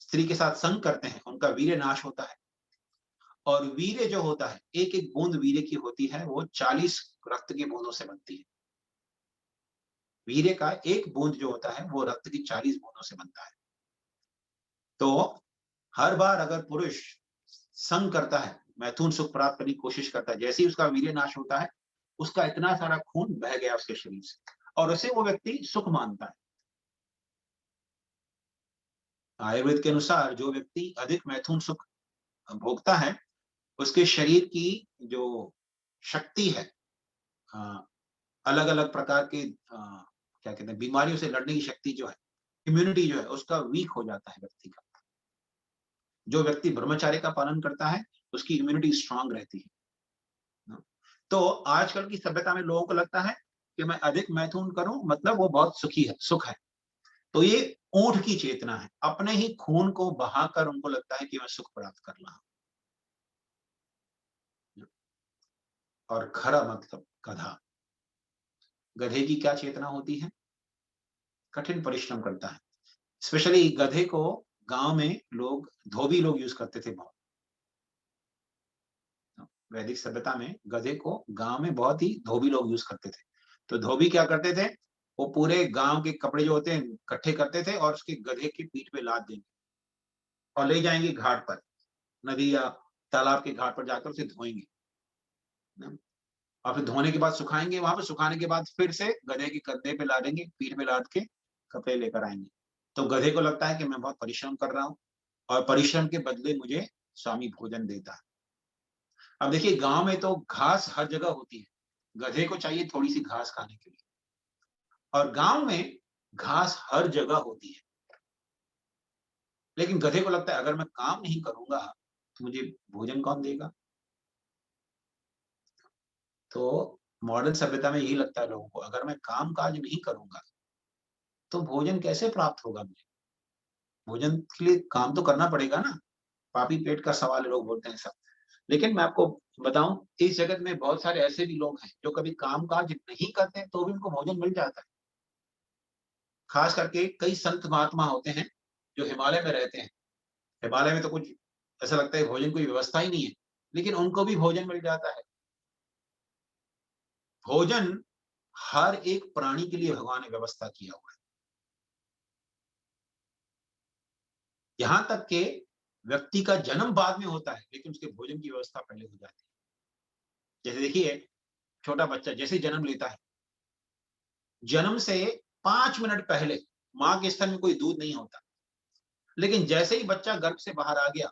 स्त्री के साथ संग करते हैं, उनका वीर्य नाश होता है। और वीर्य जो होता है, एक एक बूंद वीर्य की होती है, वो 40 रक्त की बूंदों से बनती है। वीर्य का एक बूंद जो होता है, वो रक्त की 40 बूंदों से बनता है। तो हर बार अगर पुरुष संग करता है, मैथुन सुख प्राप्त करने की कोशिश करता है, जैसे ही उसका वीर्य नाश होता है, उसका इतना सारा खून बह गया उसके शरीर से, और उसे वो व्यक्ति सुख मानता है। आयुर्वेद के अनुसार जो व्यक्ति अधिक मैथुन सुख भोगता है, उसके शरीर की जो शक्ति है, अलग अलग प्रकार के क्या कहते हैं, बीमारियों से लड़ने की शक्ति जो है, इम्यूनिटी जो है, उसका वीक हो जाता है व्यक्ति का। जो व्यक्ति ब्रह्मचार्य का पालन करता है, उसकी इम्यूनिटी स्ट्रांग रहती है। तो आजकल की सभ्यता में लोगों को लगता है कि मैं अधिक मैथुन करूं, मतलब वो बहुत सुखी है, सुख है। तो ये ऊंट की चेतना है, अपने ही खून को बहाकर उनको लगता है कि मैं सुख प्राप्त कर रहा हूं। और खरा मतलब गधा, गधे की क्या चेतना होती है? कठिन परिश्रम करता है। स्पेशली गधे को गांव में लोग, धोबी लोग यूज करते थे बहुत। वैदिक सभ्यता में गधे को गांव में बहुत ही धोबी लोग यूज करते थे। तो धोबी क्या करते थे, वो पूरे गांव के कपड़े जो होते हैं इकट्ठे करते थे, और उसके गधे की पीठ पे लाद देंगे और ले जाएंगे घाट पर, नदी या तालाब के घाट पर जाकर उसे धोएंगे। और फिर धोने के बाद सुखाएंगे, वहां पर सुखाने के बाद फिर से गधे के कंधे पे लादेंगे, पीठ पे लाद के कपड़े लेकर आएंगे। तो गधे को लगता है कि मैं बहुत परिश्रम कर रहा हूँ, और परिश्रम के बदले मुझे स्वामी भोजन देता है। अब देखिए, गांव में तो घास हर जगह होती है, गधे को चाहिए थोड़ी सी घास खाने के लिए। और गांव में घास हर जगह होती है, लेकिन गधे को लगता है अगर मैं काम नहीं करूंगा तो मुझे भोजन कौन देगा। तो मॉडर्न सभ्यता में यही लगता है लोगों को, अगर मैं काम काज नहीं करूंगा तो भोजन कैसे प्राप्त होगा मुझे। भोजन के लिए काम तो करना पड़ेगा ना, पापी पेट का सवाल है, लोग बोलते हैं सब। लेकिन मैं आपको बताऊं, इस जगत में बहुत सारे ऐसे भी लोग हैं जो कभी काम काज नहीं करते हैं, तो भी उनको भोजन मिल जाता है। खास करके कई संत महात्मा होते हैं जो हिमालय में रहते हैं। हिमालय में तो कुछ ऐसा लगता है भोजन कोई व्यवस्था ही नहीं है, लेकिन उनको भी भोजन मिल जाता है। भोजन हर एक प्राणी के लिए भगवान ने व्यवस्था किया हुआ है। यहां तक के व्यक्ति का जन्म बाद में होता है, लेकिन उसके भोजन की व्यवस्था पहले हो जाती है। जैसे देखिए, छोटा बच्चा जैसे ही जन्म लेता है, जन्म से 5 मिनट पहले मां के स्तन में कोई दूध नहीं होता, लेकिन जैसे ही बच्चा गर्भ से बाहर आ गया,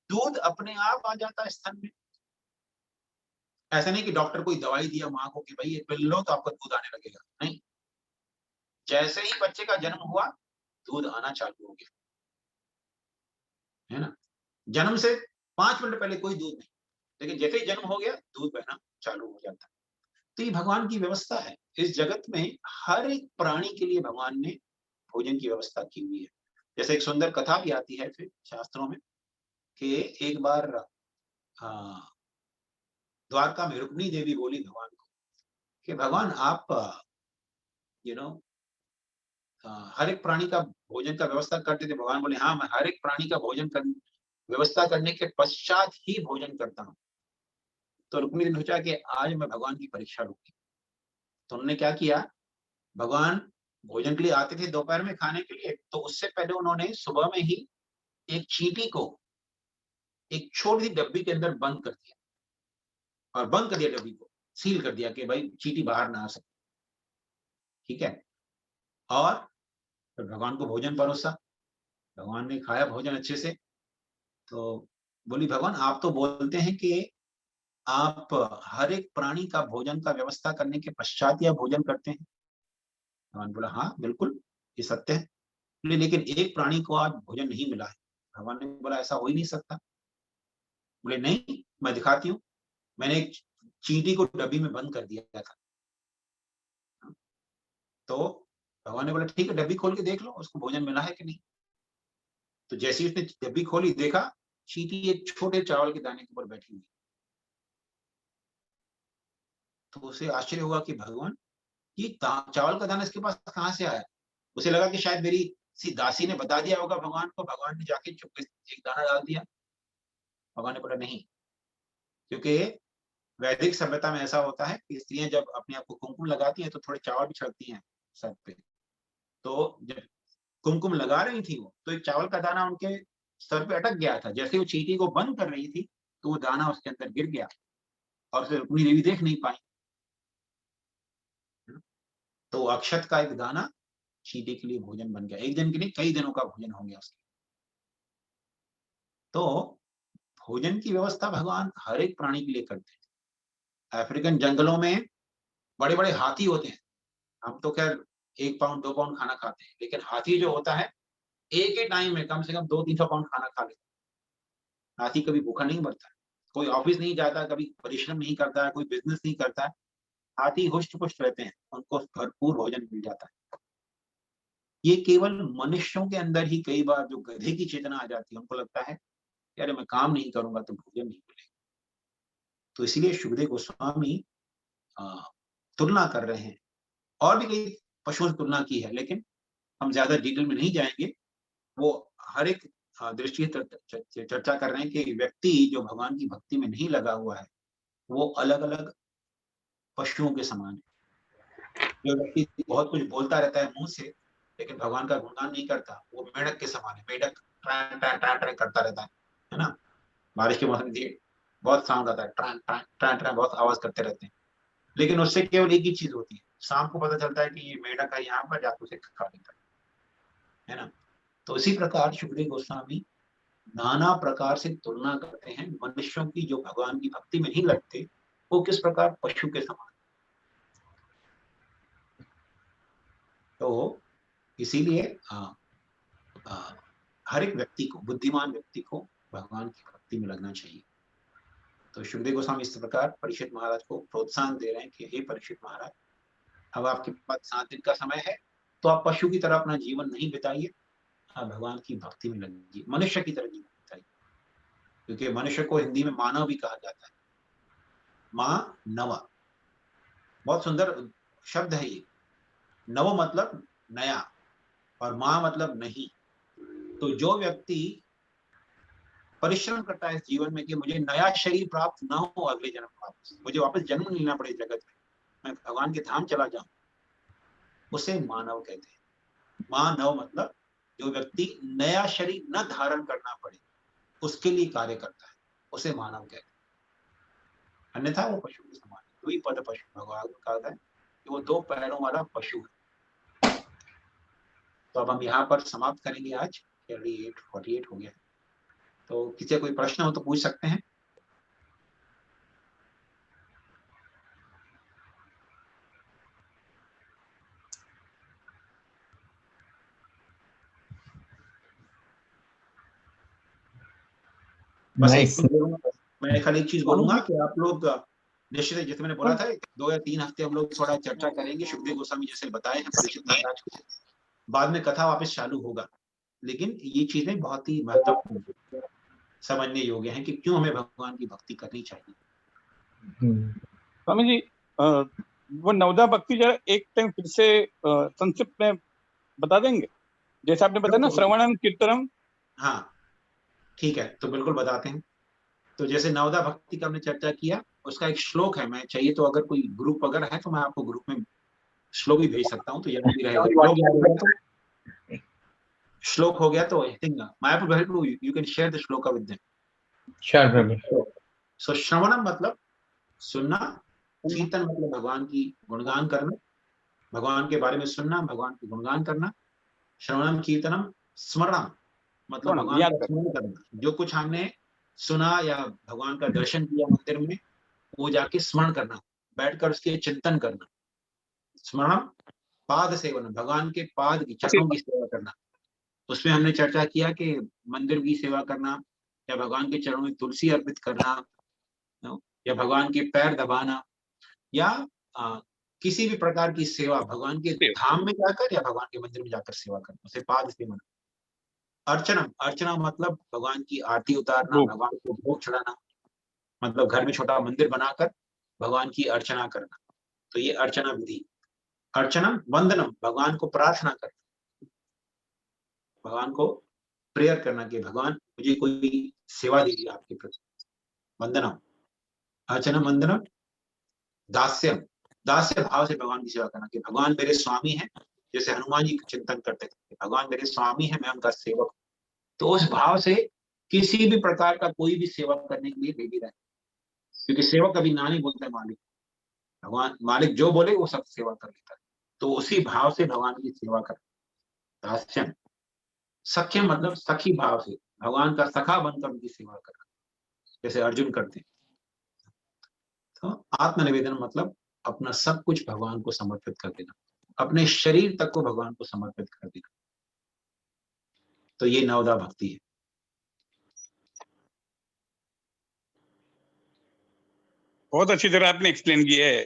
दूध अपने आप आ जाता है स्तन में। ऐसा नहीं कि डॉक्टर कोई दवाई दिया मां को कि भाई ये पिल लो तो आपको दूध आने लगेगा, नहीं। जैसे ही बच्चे का जन्म हुआ, दूध आना चालू हो गया, है ना। जन्म से 5 मिनट पहले कोई दूध नहीं, लेकिन जैसे ही जन्म हो गया, दूध बहना चालू हो जाता है। तो ये भगवान की व्यवस्था है। इस जगत में हर एक प्राणी के लिए भगवान ने भोजन की व्यवस्था की हुई है। जैसे एक सुंदर कथा भी आती है फिर शास्त्रों में कि एक बार द्वारका में रुक्मिणी देवी बोली भगवान को कि भगवान आप यू नो हर एक प्राणी का भोजन का व्यवस्था करते थे। भगवान बोले हाँ, मैं हर एक प्राणी का भोजन कर व्यवस्था करने के पश्चात ही भोजन करता हूँ। तो रुक्मिणी ने सोचा कि आज मैं भगवान की परीक्षा लूंगी। तो उन्होंने क्या किया, भगवान भोजन के लिए आते थे दोपहर में खाने के लिए, तो उससे पहले उन्होंने सुबह में ही एक चींटी को एक छोटी सी डब्बी के अंदर बंद कर दिया, और बंद कर दिया डब्बी को, सील कर दिया कि भाई चींटी बाहर ना आ सके, ठीक है। और फिर भगवान को भोजन परोसा, भगवान ने खाया भोजन अच्छे से। तो बोली भगवान आप तो बोलते हैं कि आप हर एक प्राणी का भोजन का व्यवस्था करने के पश्चात या भोजन करते हैं। भगवान बोला हाँ बिल्कुल, ये सत्य है। बोले लेकिन एक प्राणी को आज भोजन नहीं मिला है। भगवान ने बोला ऐसा हो ही नहीं सकता। बोले नहीं, मैं दिखाती हूँ। मैंने एक चींटी को डब्बी में बंद कर दिया था। तो भगवान ने बोला ठीक है, डब्बी खोल के देख लो उसको भोजन मिला है कि नहीं। तो जैसे ही उसने डब्बी खोली, देखा चींटी एक छोटे चावल के दाने के ऊपर बैठी हुई। तो उसे आश्चर्य हुआ कि भगवान ये चावल का दाना इसके पास कहाँ से आया। उसे लगा कि शायद मेरी सी दासी ने बता दिया होगा भगवान को, भगवान ने जाके चुपके से एक दाना डाल दिया। भगवान ने बोला नहीं, क्योंकि वैदिक सभ्यता में ऐसा होता है कि स्त्रियां जब अपने आप को कुमकुम लगाती हैं तो थोड़े चावल भी छिड़कती हैं सर पे। तो जब कुमकुम लगा रही थी वो, तो एक चावल का दाना उनके सर पे अटक गया था। जैसे वो चींटी को बंद कर रही थी, तो वो दाना उसके अंदर गिर गया और फिर रुक्मिणी देवी देख नहीं पाई। तो अक्षत का एक दाना चींटी के लिए भोजन बन गया। एक दिन के लिए कई दिनों का भोजन हो गया उसके। तो भोजन की व्यवस्था भगवान हर एक प्राणी के लिए करते हैं। अफ्रीकन जंगलों में बड़े बड़े हाथी होते हैं। हम तो खैर 1 पाउंड 2 पाउंड खाना खाते हैं, लेकिन हाथी जो होता है एक ही टाइम में कम से कम 200-300 पाउंड खाना खा लेता है। हाथी कभी भूखा नहीं मरता है, कोई ऑफिस नहीं जाता, कभी परिश्रम नहीं करता है, कोई बिजनेस नहीं करता है। हाथी हुष्ट पुष्ट रहते हैं, उनको भरपूर भोजन मिल जाता है। ये केवल मनुष्यों के अंदर ही कई बार जो गधे की चेतना आ जाती है, उनको लगता है यार मैं काम नहीं करूंगा तो भोजन नहीं मिलेगा। तो इसलिए शुभदेव गोस्वामी तुलना कर रहे हैं। और भी कई पशुओं से तुलना की है, लेकिन हम ज्यादा डिटेल में नहीं जाएंगे। वो हर एक दृष्टि चर्चा कर रहे हैं कि व्यक्ति जो भगवान की भक्ति में नहीं लगा हुआ है, वो अलग अलग पशुओं के समान है। जो व्यक्ति बहुत कुछ बोलता रहता है मुंह से, लेकिन भगवान का गुणगान नहीं करता, वो मेढक के समान है। मेढक ट्रैं ट्रैं ट्रैं ट्रैं करता रहता है ना। बारिश के मौसम में बहुत साउंड आता है, ट्रैं ट्रैं ट्रैं ट्रैं, बहुत आवाज करते रहते हैं। लेकिन उससे केवल एक ही चीज होती है, शाम को पता चलता है कि ये मेढक है, यहाँ पर जाकर उसे खा लेता है ना। तो इसी प्रकार सुखदेव गोस्वामी नाना प्रकार से तुलना करते हैं मनुष्यों की जो भगवान की भक्ति में नहीं लगते, वो किस प्रकार पशु के समान। तो इसीलिए हर एक व्यक्ति को, बुद्धिमान व्यक्ति को भगवान की भक्ति में लगना चाहिए। तो सुखदेव गोस्वामी इस प्रकार परीक्षित महाराज को प्रोत्साहन दे रहे हैं कि हे परीक्षित महाराज, अब आपके पास 7 दिन का समय है, तो आप पशु की तरह अपना जीवन नहीं बिताइए, आप भगवान की भक्ति में लगिए, मनुष्य की तरह जीवन बिताइए। क्योंकि मनुष्य को हिंदी में मानव भी कहा जाता है। माँ नवा, बहुत सुंदर शब्द है ये। नव मतलब नया और माँ मतलब नहीं। तो जो व्यक्ति परिश्रम करता है इस जीवन में कि मुझे नया शरीर प्राप्त ना हो, अगले जन्म वापस मुझे वापस जन्म नहीं लेना पड़े जगत में, मैं भगवान के धाम चला जाऊं, उसे मानव कहते हैं। मानव मतलब जो व्यक्ति नया शरीर न धारण करना पड़े उसके लिए कार्य करता है, उसे मानव कहते हैं। अन्यथा वो पशु के समान है। द्विपद पशु भगवान कहा है कि वो 2 पैरों वाला पशु है। तो अब हम यहाँ पर समाप्त करेंगे आज, 8:48 हो गया। तो किसी कोई प्रश्न हो तो पूछ सकते हैं। बस Nice. मैं खाली एक चीज बोलूंगा कि आप लोग निश्चित, जैसे मैंने बोला था 2 या 3 हफ्ते हम लोग थोड़ा चर्चा करेंगे सुखदेव गोस्वामी जैसे बताए हैं परीक्षित महाराज को, बाद में कथा वापस चालू होगा। लेकिन ये चीजें बहुत ही महत्वपूर्ण समझने योग्य हैं कि क्यों हमें भगवान की भक्ति करनी चाहिए। स्वामी जी, वो नवदा भक्ति जरा एक टाइम फिर से संक्षिप्त में बता देंगे, जैसे आपने बताया ना श्रवणम कीर्तनम। हाँ ठीक है, तो बिल्कुल बताते हैं। तो जैसे नवदा भक्ति का हमने चर्चा किया, उसका एक श्लोक है, मैं चाहिए तो अगर कोई ग्रुप अगर है तो मैं आपको ग्रुप में श्लोक भी भेज सकता हूँ, तो याद भी रहेगा। श्लोक हो गया तो I think Mayapur you can share the श्लोक विद देम। Sure, Prabhu. सो श्रवणम मतलब सुनना, कीर्तन मतलब भगवान की गुणगान करना, भगवान के बारे में सुनना, भगवान की गुणगान करना। श्रवणम कीर्तनम स्मरणम मतलब भगवान का स्मरण करना, जो कुछ हमने सुना या भगवान का दर्शन किया मंदिर में, वो जाके स्मरण करना, बैठकर उसके चिंतन करना। स्मरणम पाद सेवन, भगवान के पाद की चरणों की सेवा करना। उसमें हमने चर्चा किया कि मंदिर की सेवा करना, या भगवान के चरणों में तुलसी अर्पित करना, या भगवान के पैर दबाना, या किसी भी प्रकार की सेवा भगवान के धाम में जाकर या भगवान के मंदिर में जाकर सेवा करना, उसे पाद सेवन। अर्चनम, अर्चना मतलब भगवान की आरती उतारना, भगवान को भोग चढ़ाना, मतलब घर में छोटा मंदिर बनाकर भगवान की अर्चना करना, तो ये अर्चना विधि। अर्चनम वंदनम, भगवान को प्रार्थना करना, भगवान को प्रेयर करना कि भगवान मुझे कोई सेवा दीजिए आपके प्रति, वंदनम। अर्चनम वंदनम। दास्यम, दास्य भाव से भगवान की सेवा करना कि भगवान मेरे स्वामी हैं, जैसे हनुमान जी चिंतन करते थे, भगवान मेरे स्वामी हैं, मैं उनका सेवक। तो उस भाव से किसी भी प्रकार का कोई भी सेवा करने के लिए रेडी रहे, क्योंकि सेवक कभी ना नहीं बोलते मालिक, भगवान मालिक जो बोले वो सब सेवा कर लेता है। तो उसी भाव से भगवान की सेवा कर। दास्यम। सख्यम मतलब सखी भाव से भगवान का सखा बनकर उनकी सेवा करना, जैसे अर्जुन करते हैं। तो आत्मनिवेदन मतलब अपना सब कुछ भगवान को समर्पित कर देना, अपने शरीर तक को भगवान को समर्पित कर देना। तो ये नवदा भक्ति है। बहुत अच्छी तरह आपने एक्सप्लेन किया है।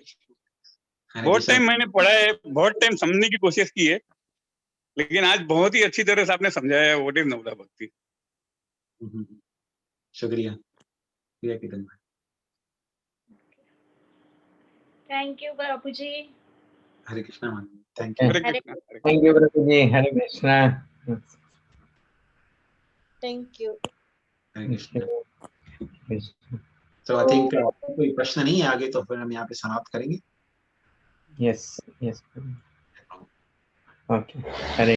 बहुत टाइम मैंने पढ़ा है, बहुत टाइम समझने की कोशिश की है, लेकिन आज बहुत ही अच्छी तरह से आपने समझाया व्हाट इज नवदा भक्ति। शुक्रिया। किरण भाई, thank you Prabhu ji. Hare Krishna man, thank you. Thank you, Prabhu ji. Hare Krishna. Thank you. Hare Krishna. तो आई थिंक कोई प्रश्न नहीं है आगे, तो फिर हम यहाँ पे समाप्त करेंगे। Yes, yes. Okay. Hare